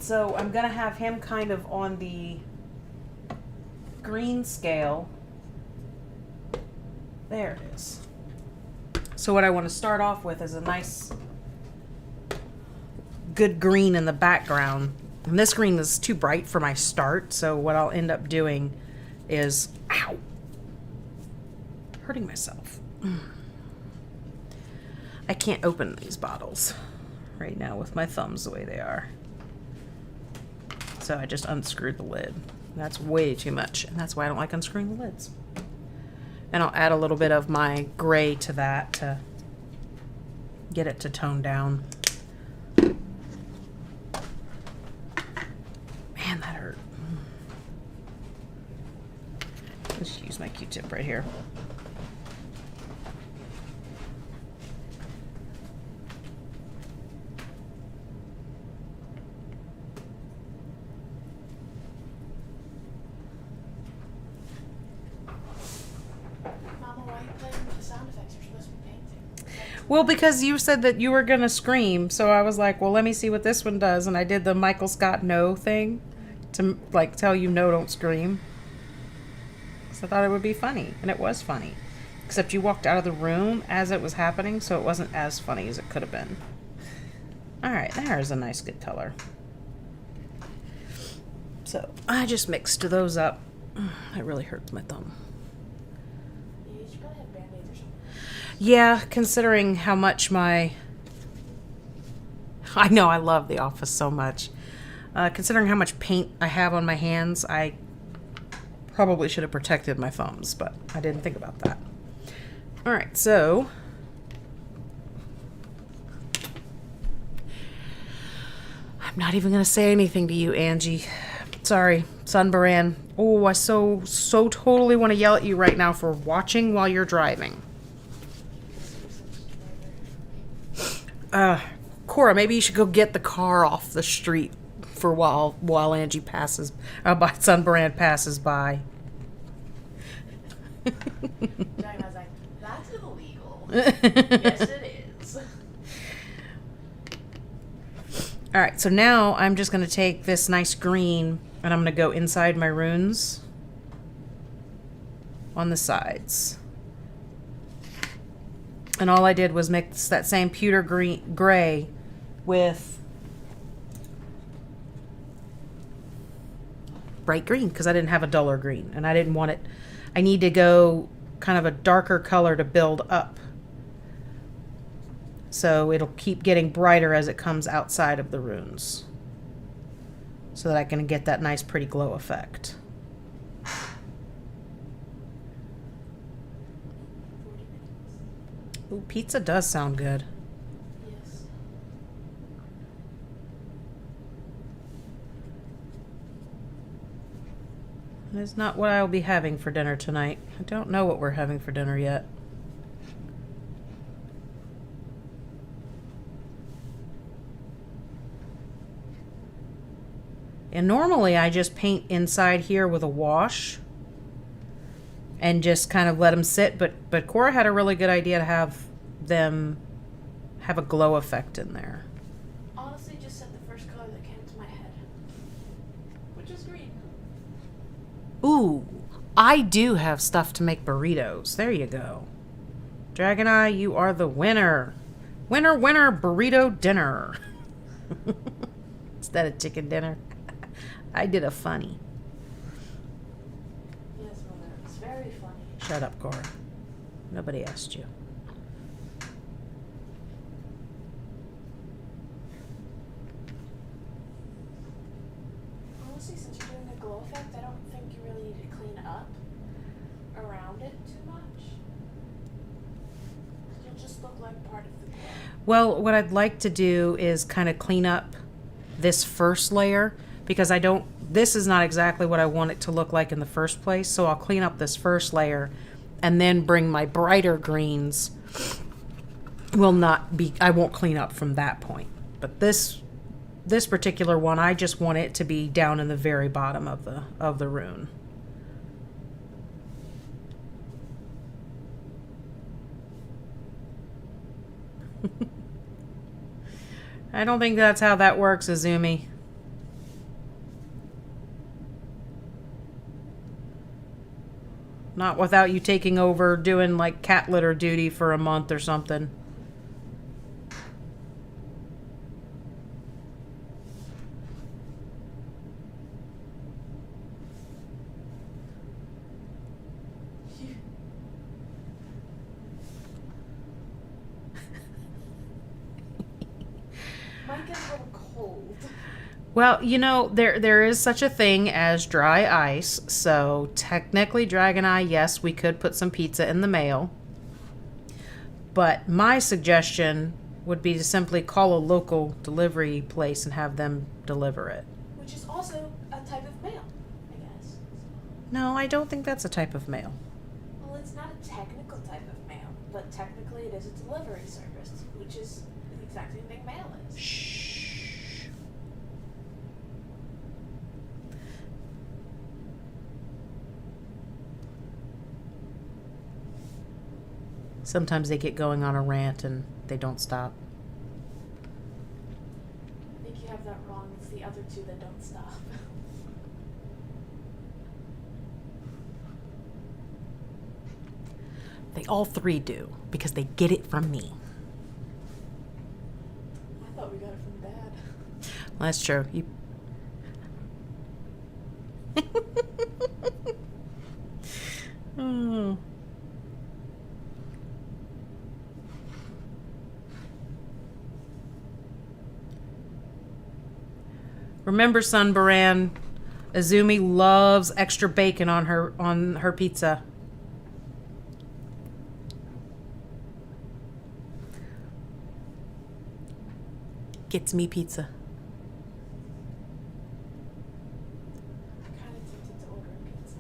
S1: So I'm going to have him kind of on the green scale. There it is. So what I want to start off with is a nice good green in the background. And this green is too bright for my start, so what I'll end up doing is, ow, hurting myself. I can't open these bottles right now with my thumbs the way they are. So I just unscrewed the lid. That's way too much, and that's why I don't like unscrewing the lids. And I'll add a little bit of my gray to that to get it to tone down. Man, that hurt. Let's use my Q-tip right here.
S3: Mama, why are you playing with the sound effects? You're supposed to be painting.
S1: Well, because you said that you were going to scream, so I was like, well, let me see what this one does. And I did the Michael Scott no thing to, like, tell you no, don't scream. So I thought it would be funny, and it was funny. Except you walked out of the room as it was happening, so it wasn't as funny as it could have been. All right, there's a nice good color. So I just mixed those up. It really hurts my thumb.
S3: Yeah, you should probably have Band-Aids or something.
S1: Yeah, considering how much I know I love The Office so much. Considering how much paint I have on my hands, I probably should have protected my thumbs, but I didn't think about that. All right, so I'm not even going to say anything to you, Angie. Sorry, Sunbaran. Oh, I so totally want to yell at you right now for watching while you're driving. Cora, maybe you should go get the car off the street for while Angie passes, Sunbaran passes by.
S3: Johnny was like, that's illegal. Yes, it is.
S1: All right, so now I'm just going to take this nice green and I'm going to go inside my runes on the sides. And all I did was mix that same pewter gray with bright green because I didn't have a duller green and I didn't want it. I need to go kind of a darker color to build up. So it'll keep getting brighter as it comes outside of the runes. So that I can get that nice pretty glow effect.
S3: 40 minutes.
S1: Ooh, pizza does sound good.
S3: Yes.
S1: It's not what I'll be having for dinner tonight. I don't know what we're having for dinner yet. And normally I just paint inside here with a wash and just kind of let them sit, but Cora had a really good idea to have them have a glow effect in there.
S3: Honestly, just said the first color that came to my head, which is green.
S1: Ooh, I do have stuff to make burritos. There you go. Dragon Eye, you are the winner. Winner, winner, burrito dinner. Instead of chicken dinner. I did a funny.
S3: Yes, Mother. It's very funny.
S1: Shut up, Cora. Nobody asked you.
S3: Honestly, since you're doing a glow effect, I don't think you really need to clean up around it too much. You'll just look like part of the glow.
S1: Well, what I'd like to do is kind of clean up this first layer because this is not exactly what I want it to look like in the first place. So I'll clean up this first layer and then bring my brighter greens. I won't clean up from that point. But this particular one, I just want it to be down in the very bottom of the rune. I don't think that's how that works, Azumi. Not without you taking over doing like cat litter duty for a month or something.
S3: Might get a little cold.
S1: Well, you know, there is such a thing as dry ice. So technically, Dragon Eye, yes, we could put some pizza in the mail. But my suggestion would be to simply call a local delivery place and have them deliver it.
S3: Which is also a type of mail, I guess.
S1: No, I don't think that's a type of mail.
S3: Well, it's not a technical type of mail, but technically it is a delivery service, which is the exact same thing mail is.
S1: Shh. Sometimes they get going on a rant and they don't stop.
S3: I think you have that wrong. It's the other two that don't stop.
S1: They all three do because they get it from me.
S3: I thought we got it from Dad.
S1: Well, that's true. Oh. Remember, Sunbaran, Azumi loves extra bacon on her pizza. Gets me pizza.
S3: I'm kind of tempted to order a pizza.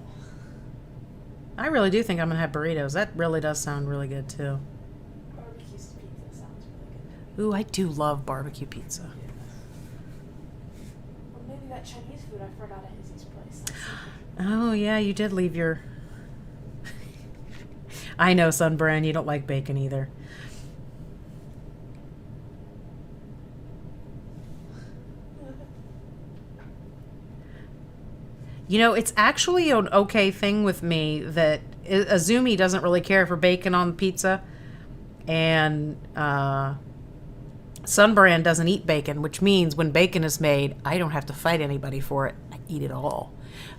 S1: I really do think I'm gonna have burritos. That really does sound really good too.
S3: Barbecue pizza sounds really good.
S1: Ooh, I do love barbecue pizza.
S3: Or maybe that Chinese food I forgot at Izzy's place.
S1: Oh yeah, you did leave your. I know, Sunbrand, you don't like bacon either. You know, it's actually an okay thing with me that Azumi doesn't really care for bacon on pizza, and Sunbrand doesn't eat bacon, which means when bacon is made, I don't have to fight anybody for it. I eat it all.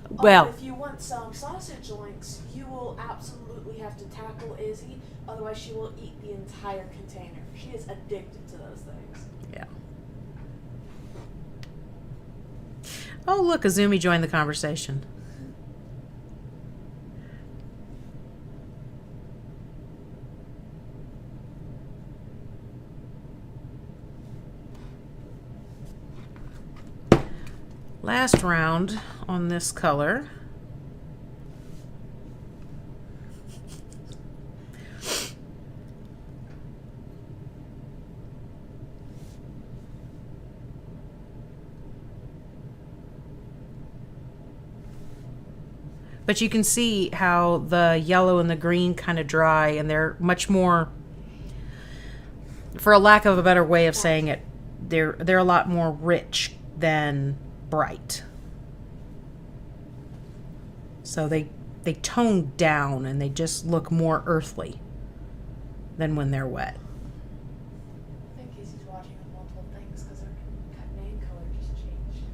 S1: Well,
S3: if you want some sausage links, you will absolutely have to tackle Izzy, otherwise she will eat the entire container. She is addicted to those things.
S1: yeah. Oh, look, Azumi joined the conversation. Last round on this color. But you can see how the yellow and the green kind of dry, and they're much more, for a lack of a better way of saying it, they're a lot more rich than bright. So they tone down and they just look more earthly than when they're wet.
S3: I think Casey's watching on multiple things because her name color just changed.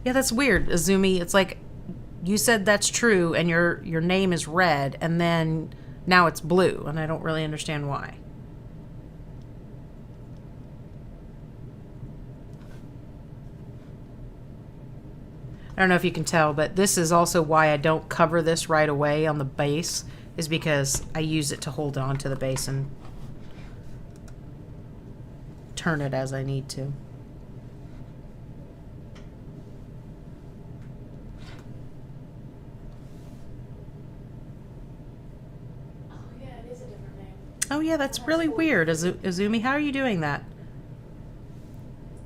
S1: Yeah, that's weird, Azumi. It's like you said that's true, and your name is red, and then now it's blue, and I don't really understand why. I don't know if you can tell, but this is also why I don't cover this right away on the base, is because I use it to hold on to the base and turn it as I need to.
S3: Oh yeah, it is a different name.
S1: Oh yeah, that's really weird. Azumi, how are you doing that?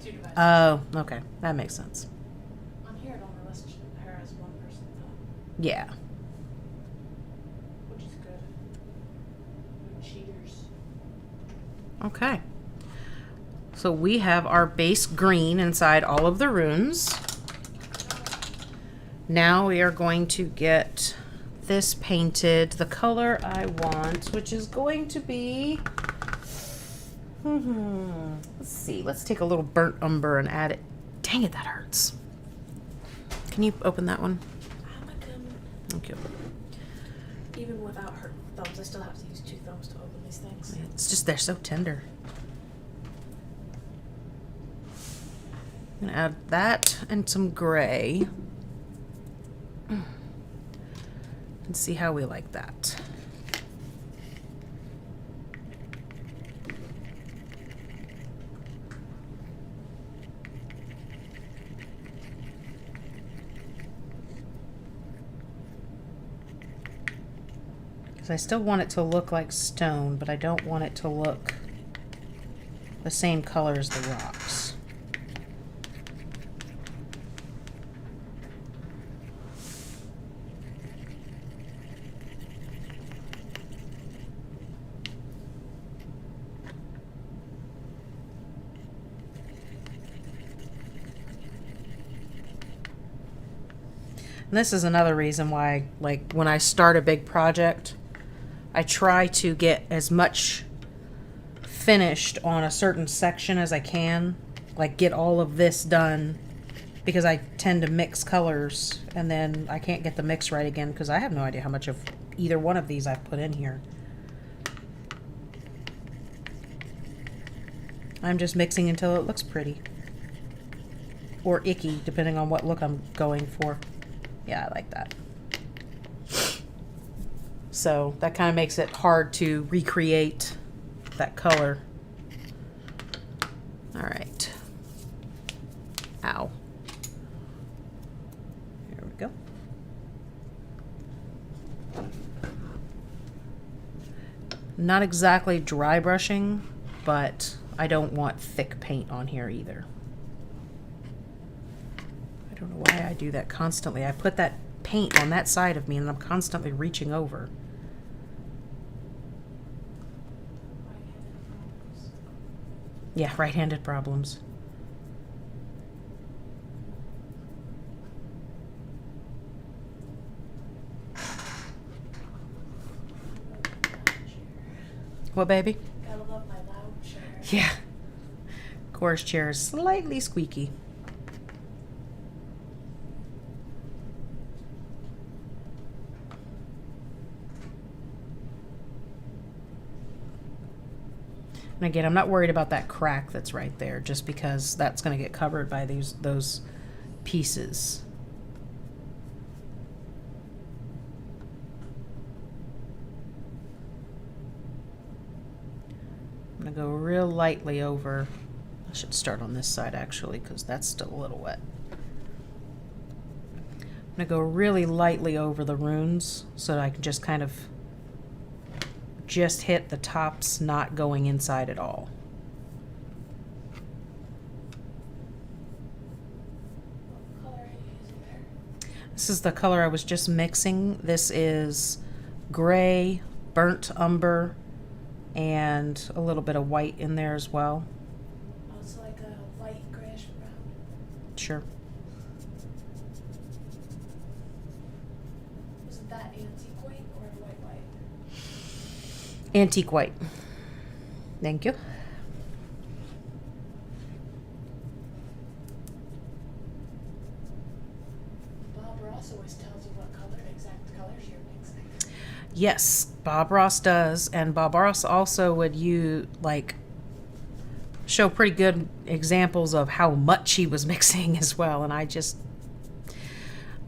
S3: 2 devices.
S1: Oh, okay. That makes sense.
S3: On here it only lists her as one person though,
S1: Yeah.
S3: which is good. No cheaters.
S1: Okay. So we have our base green inside all of the runes. Now we are going to get this painted the color I want, which is going to be... Let's see. Let's take a little burnt umber and add it. Dang it, that hurts. Can you open that one?
S3: I'm a gun.
S1: Thank you.
S3: Even without her thumbs, I still have to use 2 thumbs to open these things.
S1: It's just they're so tender. I'm gonna add that and some gray. And see how we like that. Because I still want it to look like stone, but I don't want it to look the same color as the rocks. And this is another reason why, like, when I start a big project, I try to get as much finished on a certain section as I can. Like, get all of this done, because I tend to mix colors, and then I can't get the mix right again, because I have no idea how much of either one of these I've put in here. I'm just mixing until it looks pretty. Or icky, depending on what look I'm going for. Yeah, I like that. So that kind of makes it hard to recreate that color. All right. Ow. Here we go. Not exactly dry brushing, but I don't want thick paint on here either. I don't know why I do that constantly. I put that paint on that side of me and I'm constantly reaching over. Yeah, right-handed problems. What, baby?
S3: Gotta love my loud chair.
S1: Yeah. Core's chair is slightly squeaky. And again, I'm not worried about that crack that's right there, just because that's going to get covered by those pieces. I'm going to go real lightly over. I should start on this side, actually, because that's still a little wet. I'm going to go really lightly over the runes so that I can just kind of just hit the tops, not going inside at all.
S3: What color are you using there?
S1: This is the color I was just mixing. This is gray, burnt umber, and a little bit of white in there as well.
S3: Oh, it's like a white grayish brown.
S1: Sure.
S3: Was it that antique white or the white white?
S1: Antique white. Thank you.
S3: Bob Ross always tells you what exact colors you're mixing.
S1: Yes, Bob Ross does, and Bob Ross also would show pretty good examples of how much he was mixing as well, and I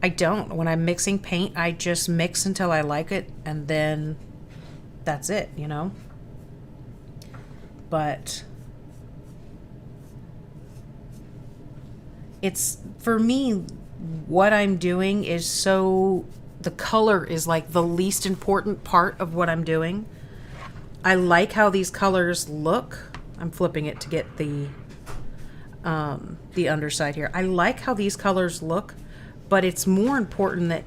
S1: don't. When I'm mixing paint, I just mix until I like it, and then that's it, you know? But it's, for me, what I'm doing is the color is like the least important part of what I'm doing. I like how these colors look. I'm flipping it to get the underside here. I like how these colors look, but it's more important that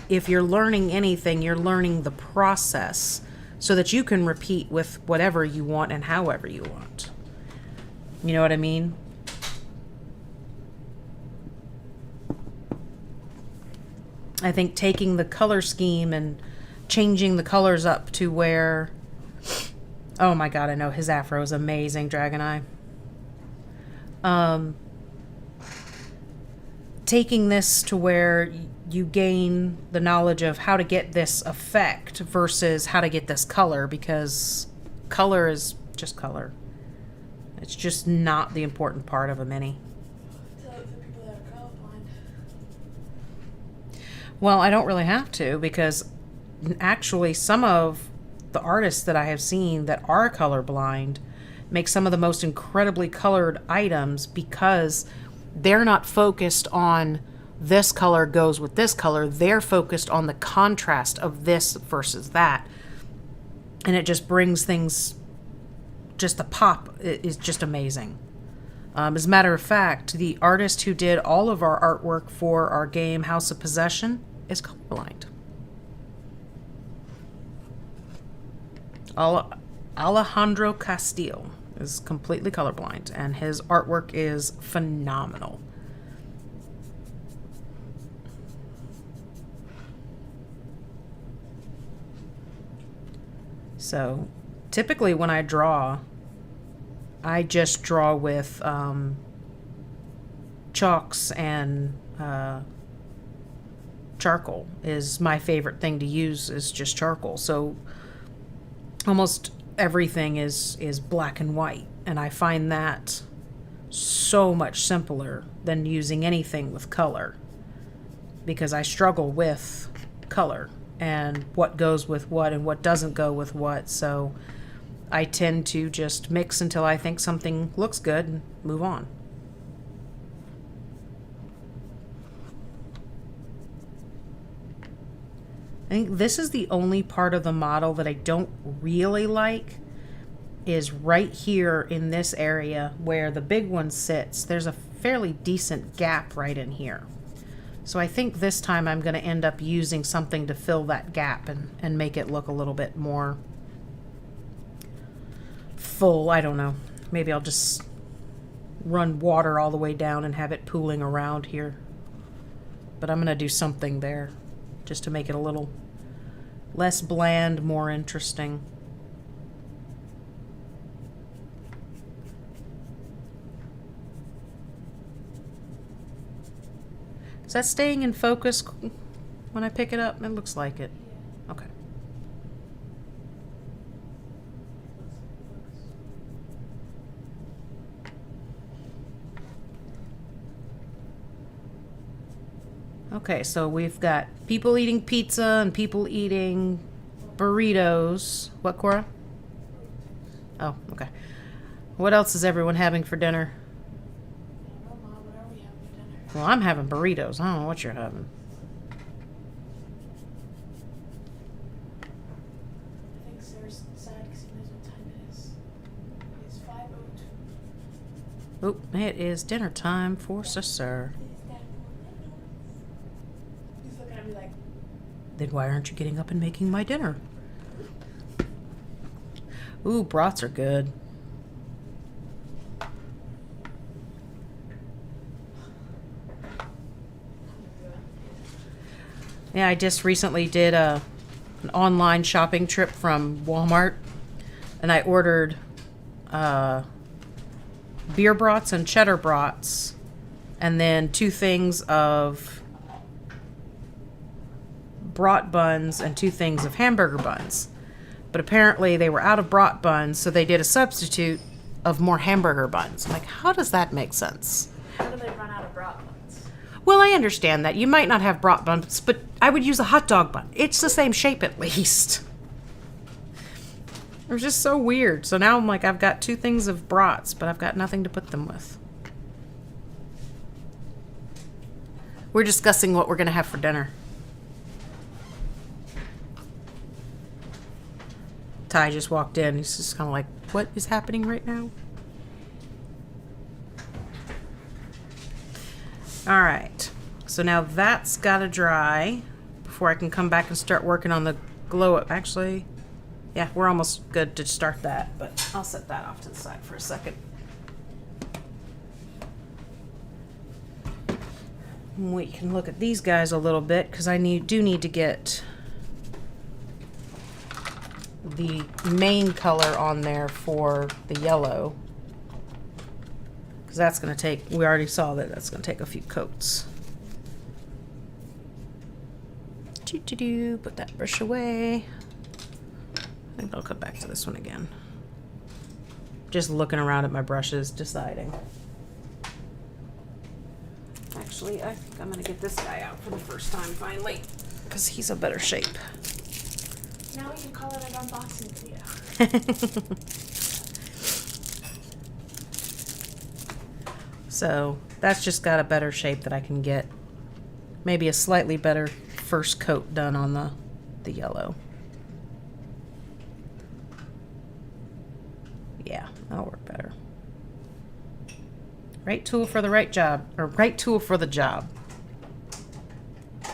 S1: if you're learning anything, you're learning the process so that you can repeat with whatever you want and however you want. You know what I mean? I think taking the color scheme and changing the colors up to where, oh my God, I know his afro is amazing, Dragon Eye. Taking this to where you gain the knowledge of how to get this effect versus how to get this color, because color is just color. It's just not the important part of a mini.
S3: Tell the people that are colorblind.
S1: Well, I don't really have to, because actually some of the artists that I have seen that are colorblind make some of the most incredibly colored items because they're not focused on this color goes with this color. They're focused on the contrast of this versus that. And it just brings things, just the pop is just amazing. As a matter of fact, the artist who did all of our artwork for our game House of Possession is colorblind. Alejandro Castillo is completely colorblind, and his artwork is phenomenal. So, typically when I draw, I just draw with chalks and charcoal is my favorite thing to use, is just charcoal. So almost everything is black and white, and I find that so much simpler than using anything with color, because I struggle with color and what goes with what and what doesn't go with what. So I tend to just mix until I think something looks good and move on. I think this is the only part of the model that I don't really like, is right here in this area where the big one sits. There's a fairly decent gap right in here. So I think this time I'm going to end up using something to fill that gap and make it look a little bit more full. I don't know. Maybe I'll just run water all the way down and have it pooling around here. But I'm going to do something there just to make it a little less bland, more interesting. Is that staying in focus when I pick it up? It looks like it. Okay. Okay, so we've got people eating pizza and people eating burritos. What, Cora? Oh, okay. What else is everyone having for dinner?
S3: Oh, Mom, what are we having for dinner?
S1: Well, I'm having burritos. I don't know what you're having.
S3: I think Sarah's sad because he knows what time it is. It's 5:02.
S1: Oop, it is dinner time for Sir.
S3: He's looking at me like,
S1: Then why aren't you getting up and making my dinner? Ooh, brats are good. Yeah, I just recently did an online shopping trip from Walmart, and I ordered beer brats and cheddar brats, and then 2 things of brat buns and 2 things of hamburger buns. But apparently they were out of brat buns, so they did a substitute of more hamburger buns. I'm like, how does that make sense?
S3: How do they run out of brat buns?
S1: Well, I understand that. You might not have brat buns, but I would use a hot dog bun. It's the same shape at least. It was just so weird. So now I'm like, I've got 2 things of brats, but I've got nothing to put them with. We're discussing what we're going to have for dinner. Ty just walked in. He's just kind of like, what is happening right now? All right. So now that's got to dry before I can come back and start working on the glow up. Actually, yeah, we're almost good to start that, but I'll set that off to the side for a second. We can look at these guys a little bit because I do need to get the main color on there for the yellow, because that's going to take, we already saw that that's going to take a few coats. Put that brush away. I think I'll come back to this one again. Just looking around at my brushes, deciding. Actually, I think I'm going to get this guy out for the first time finally, because he's a better shape.
S3: Now we can call it an unboxing video.
S1: So that's just got a better shape that I can get. Maybe a slightly better first coat done on the yellow. Yeah, that'll work better. Right tool for the right job, or right tool for the job.
S3: But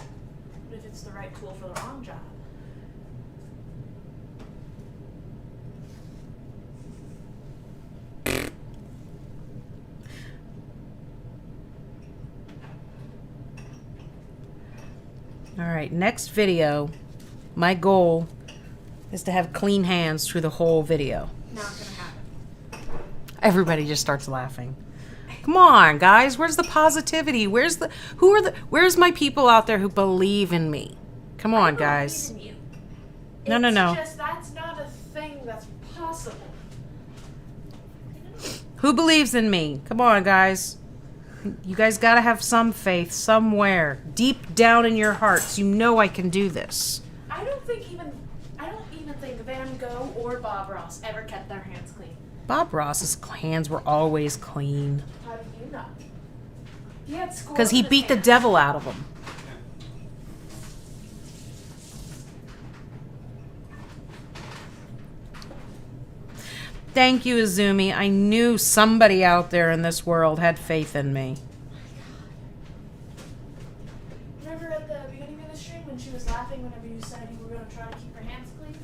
S3: if it's the right tool for the wrong job?
S1: All right, next video, my goal is to have clean hands through the whole video.
S3: Not gonna happen.
S1: Everybody just starts laughing. Come on, guys, where's the positivity? Where's my people out there who believe in me? Come on, guys.
S3: I believe in you.
S1: No, no, no.
S3: It's just that's not a thing that's possible.
S1: Who believes in me? Come on, guys. You guys got to have some faith somewhere. Deep down in your hearts, you know I can do this.
S3: I don't even think Van Gogh or Bob Ross ever kept their hands clean.
S1: Bob Ross's hands were always clean.
S3: How do you know? He had scores
S1: Because he
S3: in his
S1: beat the
S3: hands.
S1: devil out of them. Thank you, Izumi. I knew somebody out there in this world had faith in me.
S3: Remember at the beginning of the stream when she was laughing whenever you said you were going to try to keep her hands clean?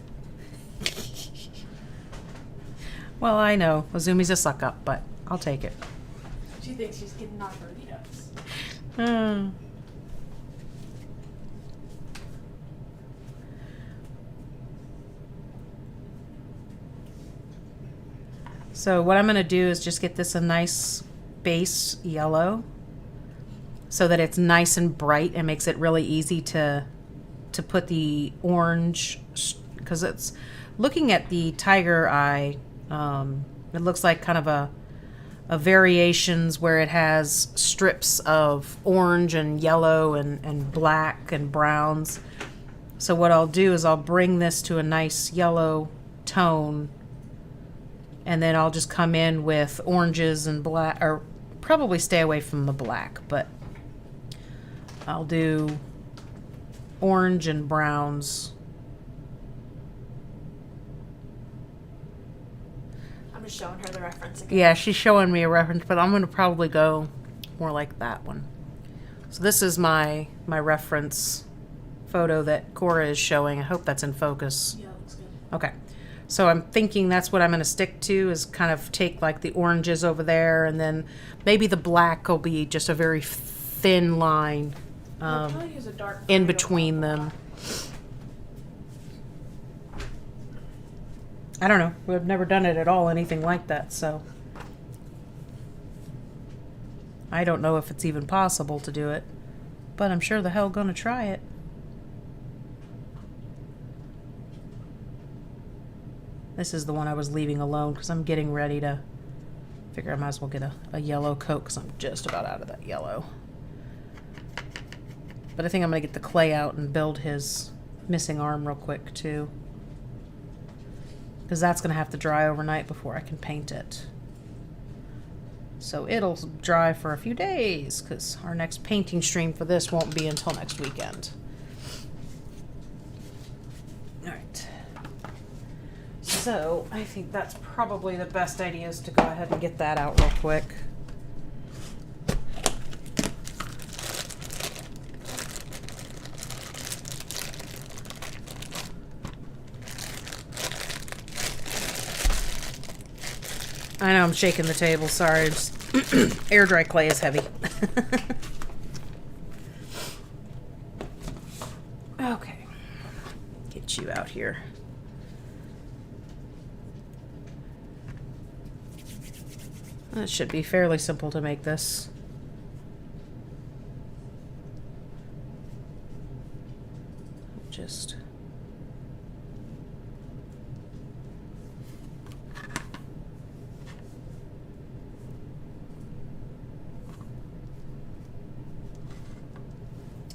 S1: Well, I know. Izumi's a suck up, but I'll take it.
S3: She thinks she's getting on burritos.
S1: Hmm. So what I'm going to do is just get this a nice base yellow so that it's nice and bright and makes it really easy to put the orange, because it's looking at the tiger eye. It looks like kind of a variations where it has strips of orange and yellow and black and browns. So what I'll do is I'll bring this to a nice yellow tone, and then I'll just come in with oranges and black, or probably stay away from the black, but I'll do orange and browns.
S3: I'm just showing her the reference again.
S1: Yeah, she's showing me a reference, but I'm going to probably go more like that one. So this is my reference photo that Cora is showing. I hope that's in focus.
S3: Yeah, looks good.
S1: Okay. So I'm thinking that's what I'm going to stick to, is kind of take like the oranges over there, and then maybe the black will be just a very thin line
S3: I'll probably use a dark
S1: in
S3: gray
S1: between
S3: over
S1: them. I don't know. We've never done it at all, anything like that, so I don't know if it's even possible to do it, but I'm sure the hell gonna try it. This is the one I was leaving alone because I'm getting ready to figure I might as well get a yellow coat because I'm just about out of that yellow. But I think I'm going to get the clay out and build his missing arm real quick too, because that's going to have to dry overnight before I can paint it. So it'll dry for a few days because our next painting stream for this won't be until next weekend. All right. So I think that's probably the best idea, is to go ahead and get that out real quick. I know I'm shaking the table, sorry. Air dry clay is heavy. Okay. Get you out here. It should be fairly simple to make this. Just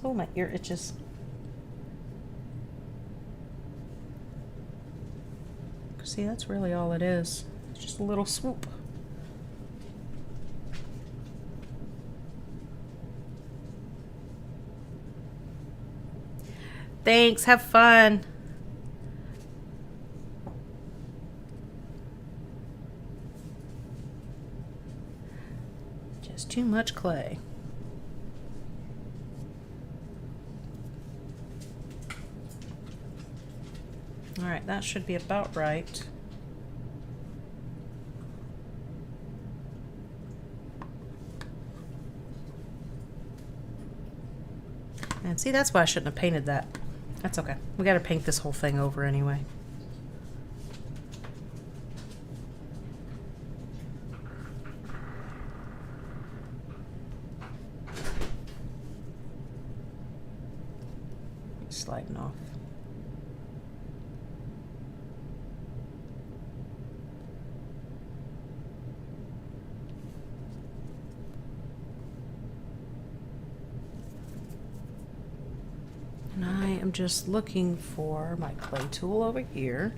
S1: oh, my ear itches. See, that's really all it is. It's just a little swoop. Thanks, have fun. Just too much clay. All right, that should be about right. And see, that's why I shouldn't have painted that. That's okay. We got to paint this whole thing over anyway. Sliding off. And I am just looking for my clay tool over here.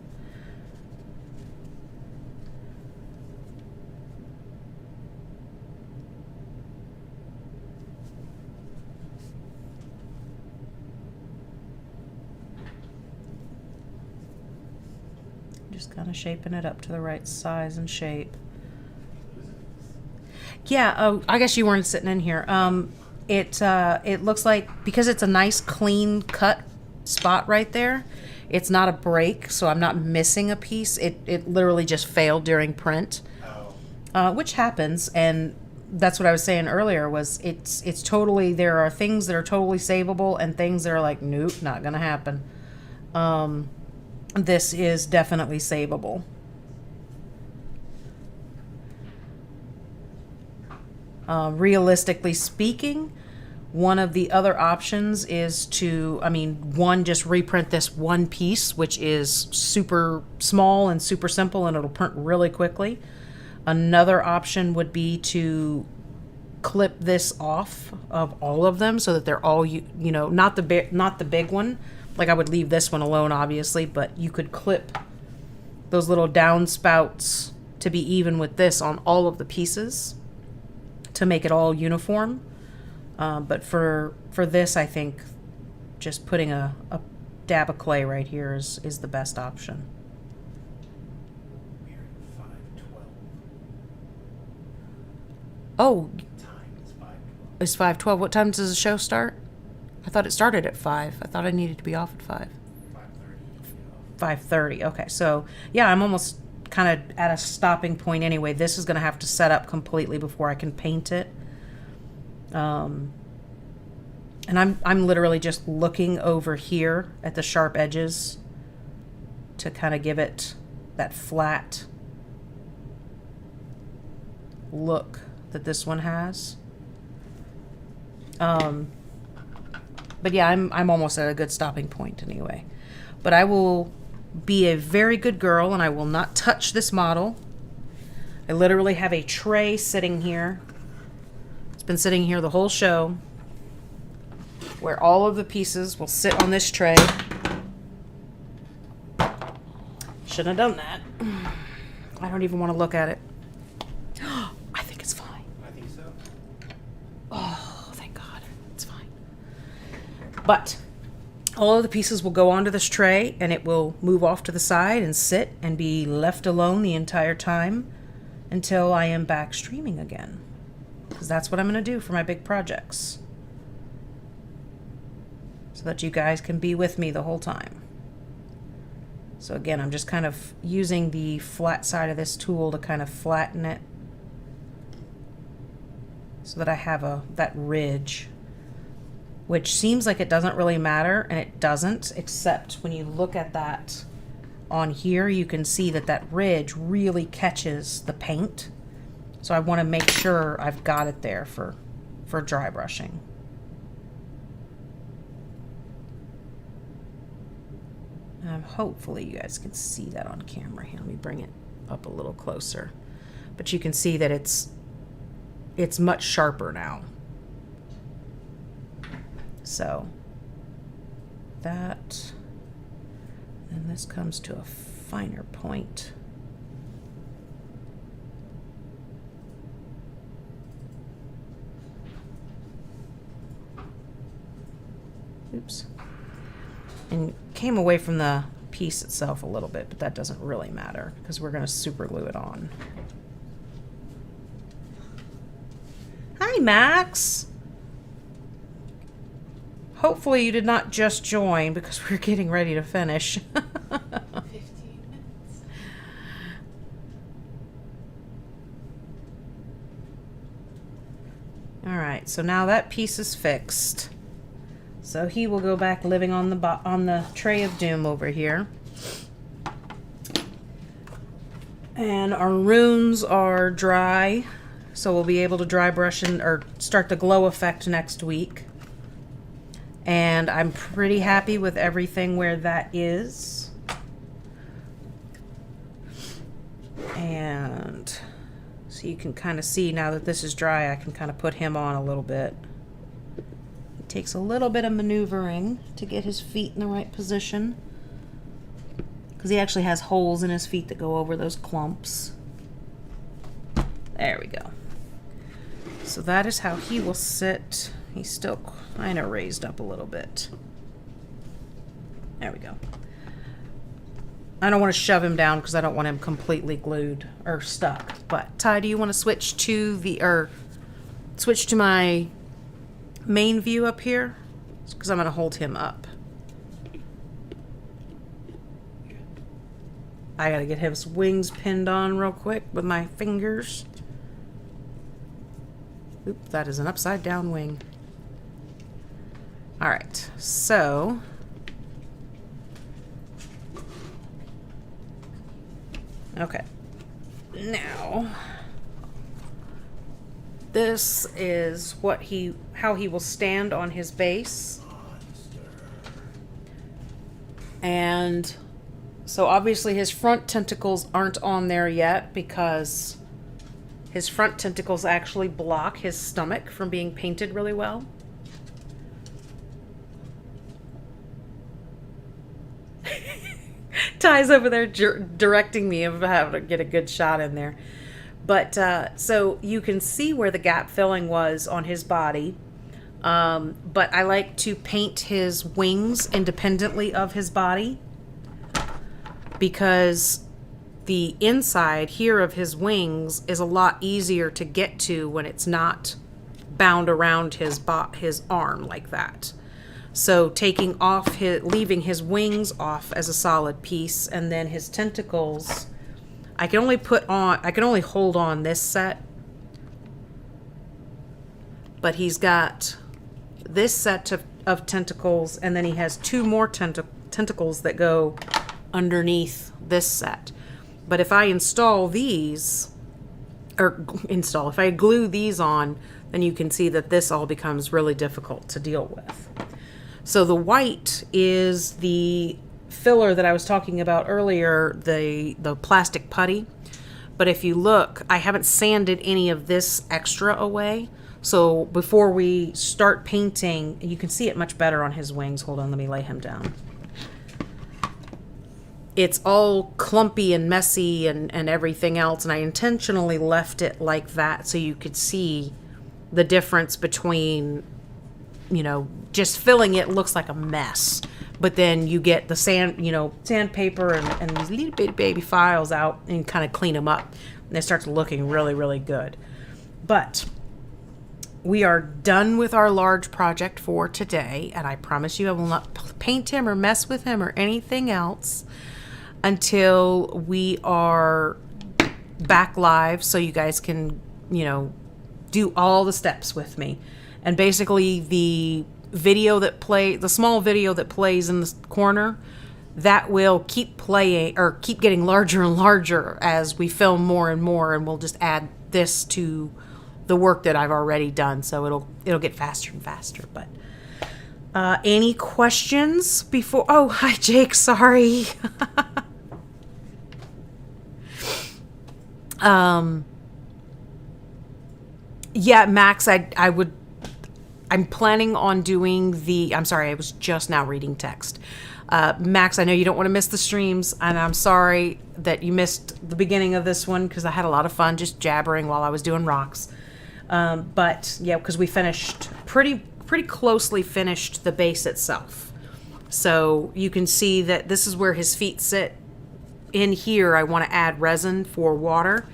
S1: Just kind of shaping it up to the right size and shape. Yeah, oh, I guess you weren't sitting in here. It looks like, because it's a nice clean cut spot right there, it's not a break, so I'm not missing a piece. It literally just failed during print, which happens, and that's what I was saying earlier, was it's totally, there are things that are totally savable and things that are like, nope, not gonna happen. This is definitely savable. Realistically speaking, one of the other options is to, one, just reprint this one piece, which is super small and super simple, and it'll print really quickly. Another option would be to clip this off of all of them so that they're all, not the big one. Like, I would leave this one alone, obviously, but you could clip those little downspouts to be even with this on all of the pieces to make it all uniform. But for this, I think just putting a dab of clay right here is the best option.
S2: We're at 5:12.
S1: Oh,
S2: Time is 5:12.
S1: it's 5:12. What time does the show start? I thought it started at 5. I thought I needed to be off at 5. 5:30. Okay, so yeah, I'm almost kind of at a stopping point anyway. This is going to have to set up completely before I can paint it. And I'm literally just looking over here at the sharp edges to kind of give it that flat look that this one has. But yeah, I'm almost at a good stopping point anyway. But I will be a very good girl and I will not touch this model. I literally have a tray sitting here. It's been sitting here the whole show, where all of the pieces will sit on this tray. Shouldn't have done that. I don't even want to look at it. I think it's fine.
S2: I think so.
S1: Oh, thank God. It's fine. But all of the pieces will go onto this tray and it will move off to the side and sit and be left alone the entire time until I am back streaming again. Because that's what I'm going to do for my big projects. So that you guys can be with me the whole time. So again, I'm just kind of using the flat side of this tool to kind of flatten it so that I have that ridge, which seems like it doesn't really matter, and it doesn't, except when you look at that on here, you can see that that ridge really catches the paint. So I want to make sure I've got it there for dry brushing. Hopefully you guys can see that on camera. Here, let me bring it up a little closer. But you can see that it's much sharper now. So that, and this comes to a finer point. Oops. And came away from the piece itself a little bit, but that doesn't really matter because we're going to super glue it on. Hi, Max. Hopefully you did not just join because we're getting ready to finish.
S3: 15 minutes.
S1: All right, so now that piece is fixed. So he will go back living on the tray of doom over here. And our runes are dry, so we'll be able to dry brush or start the glow effect next week. And I'm pretty happy with everything where that is. And so you can kind of see now that this is dry, I can kind of put him on a little bit. It takes a little bit of maneuvering to get his feet in the right position, because he actually has holes in his feet that go over those clumps. There we go. So that is how he will sit. He's still kind of raised up a little bit. There we go. I don't want to shove him down because I don't want him completely glued or stuck. But Ty, do you want to switch to my main view up here? Because I'm going to hold him up. I got to get his wings pinned on real quick with my fingers. Oop, that is an upside down wing. All right, so okay, now this is how he will stand on his base. And so obviously his front tentacles aren't on there yet because his front tentacles actually block his stomach from being painted really well. Ty's over there directing me of how to get a good shot in there. But so you can see where the gap filling was on his body. But I like to paint his wings independently of his body, because the inside here of his wings is a lot easier to get to when it's not bound around his arm like that. So leaving his wings off as a solid piece, and then his tentacles, I can only hold on this set, but he's got this set of tentacles, and then he has two more tentacles that go underneath this set. But if I install these, if I glue these on, then you can see that this all becomes really difficult to deal with. So the white is the filler that I was talking about earlier, the plastic putty. But if you look, I haven't sanded any of this extra away. So before we start painting, you can see it much better on his wings. Hold on, let me lay him down. It's all clumpy and messy and everything else. And I intentionally left it like that so you could see the difference between, just filling it looks like a mess. But then you get the sandpaper and these little bitty baby files out and kind of clean them up. And it starts looking really, really good. But we are done with our large project for today. And I promise you I will not paint him or mess with him or anything else until we are back live so you guys can, do all the steps with me. And basically the small video that plays in the corner, that will keep playing or keep getting larger and larger as we film more and more, and we'll just add this to the work that I've already done, so it'll get faster and faster. But any questions before? Oh, hi Jake, sorry. Yeah, Max, I'm planning on doing I'm sorry, I was just now reading text. Max, I know you don't want to miss the streams, and I'm sorry that you missed the beginning of this one because I had a lot of fun just jabbering while I was doing rocks. But yeah, because we finished pretty closely finished the base itself. So you can see that this is where his feet sit. In here, I want to add resin for water,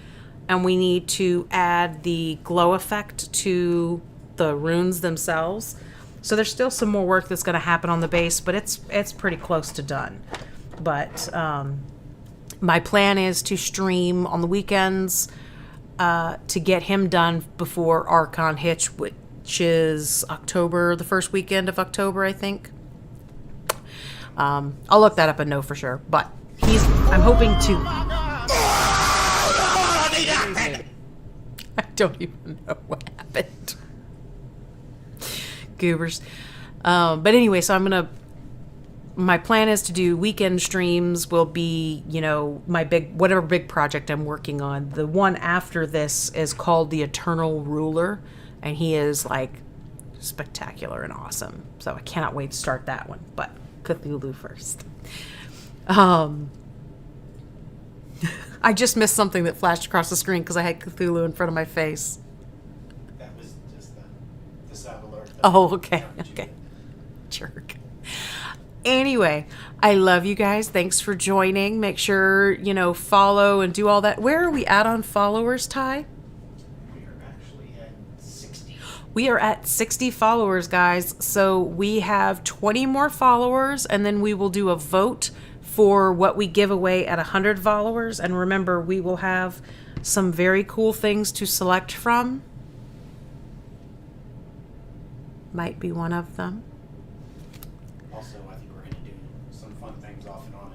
S1: and we need to add the glow effect to the runes themselves. So there's still some more work that's going to happen on the base, but it's pretty close to done. But my plan is to stream on the weekends to get him done before Archon Hitch, which is October, the first weekend of October, I think. I'll look that up and know for sure. But I'm hoping to. I don't even know what happened. Goobers. But anyway, so my plan is to do weekend streams will be, my whatever big project I'm working on. The one after this is called The Eternal Ruler, and he is like spectacular and awesome. So I cannot wait to start that one, but Cthulhu first. I just missed something that flashed across the screen because I had Cthulhu in front of my face.
S2: That was just the sound alert.
S1: Oh, okay. Okay. Jerk. Anyway, I love you guys. Thanks for joining. Make sure, follow and do all that. Where are we at on followers, Ty?
S2: We are actually at 60.
S1: We are at 60 followers, guys. So we have 20 more followers, and then we will do a vote for what we give away at 100 followers. And remember, we will have some very cool things to select from. Might be one of them.
S2: Also, I think we're going to do some fun things off and on.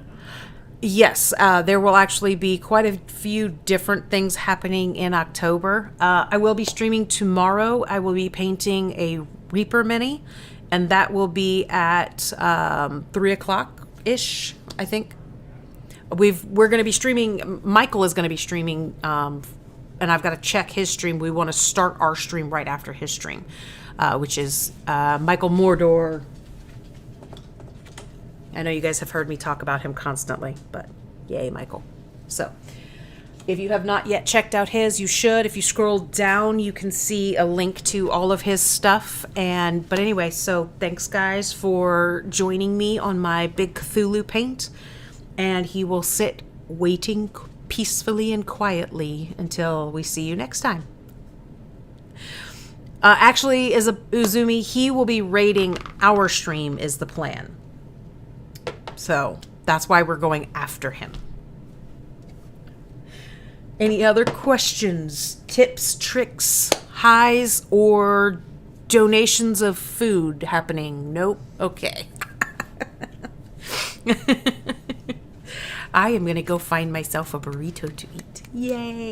S1: Yes, there will actually be quite a few different things happening in October. I will be streaming tomorrow. I will be painting a Reaper Mini, and that will be at 3 o'clock-ish, I think. We're going to be streaming. Michael is going to be streaming, and I've got to check his stream. We want to start our stream right after his stream, which is Michael Mordor. I know you guys have heard me talk about him constantly, but yay, Michael. So if you have not yet checked out his, you should. If you scroll down, you can see a link to all of his stuff. But anyway, so thanks guys for joining me on my big Cthulhu paint. And he will sit waiting peacefully and quietly until we see you next time. Actually, as a Uzumi, he will be raiding our stream is the plan. So that's why we're going after him. Any other questions, tips, tricks, highs, or donations of food happening? Nope. Okay. I am going to go find myself a burrito to eat. Yay!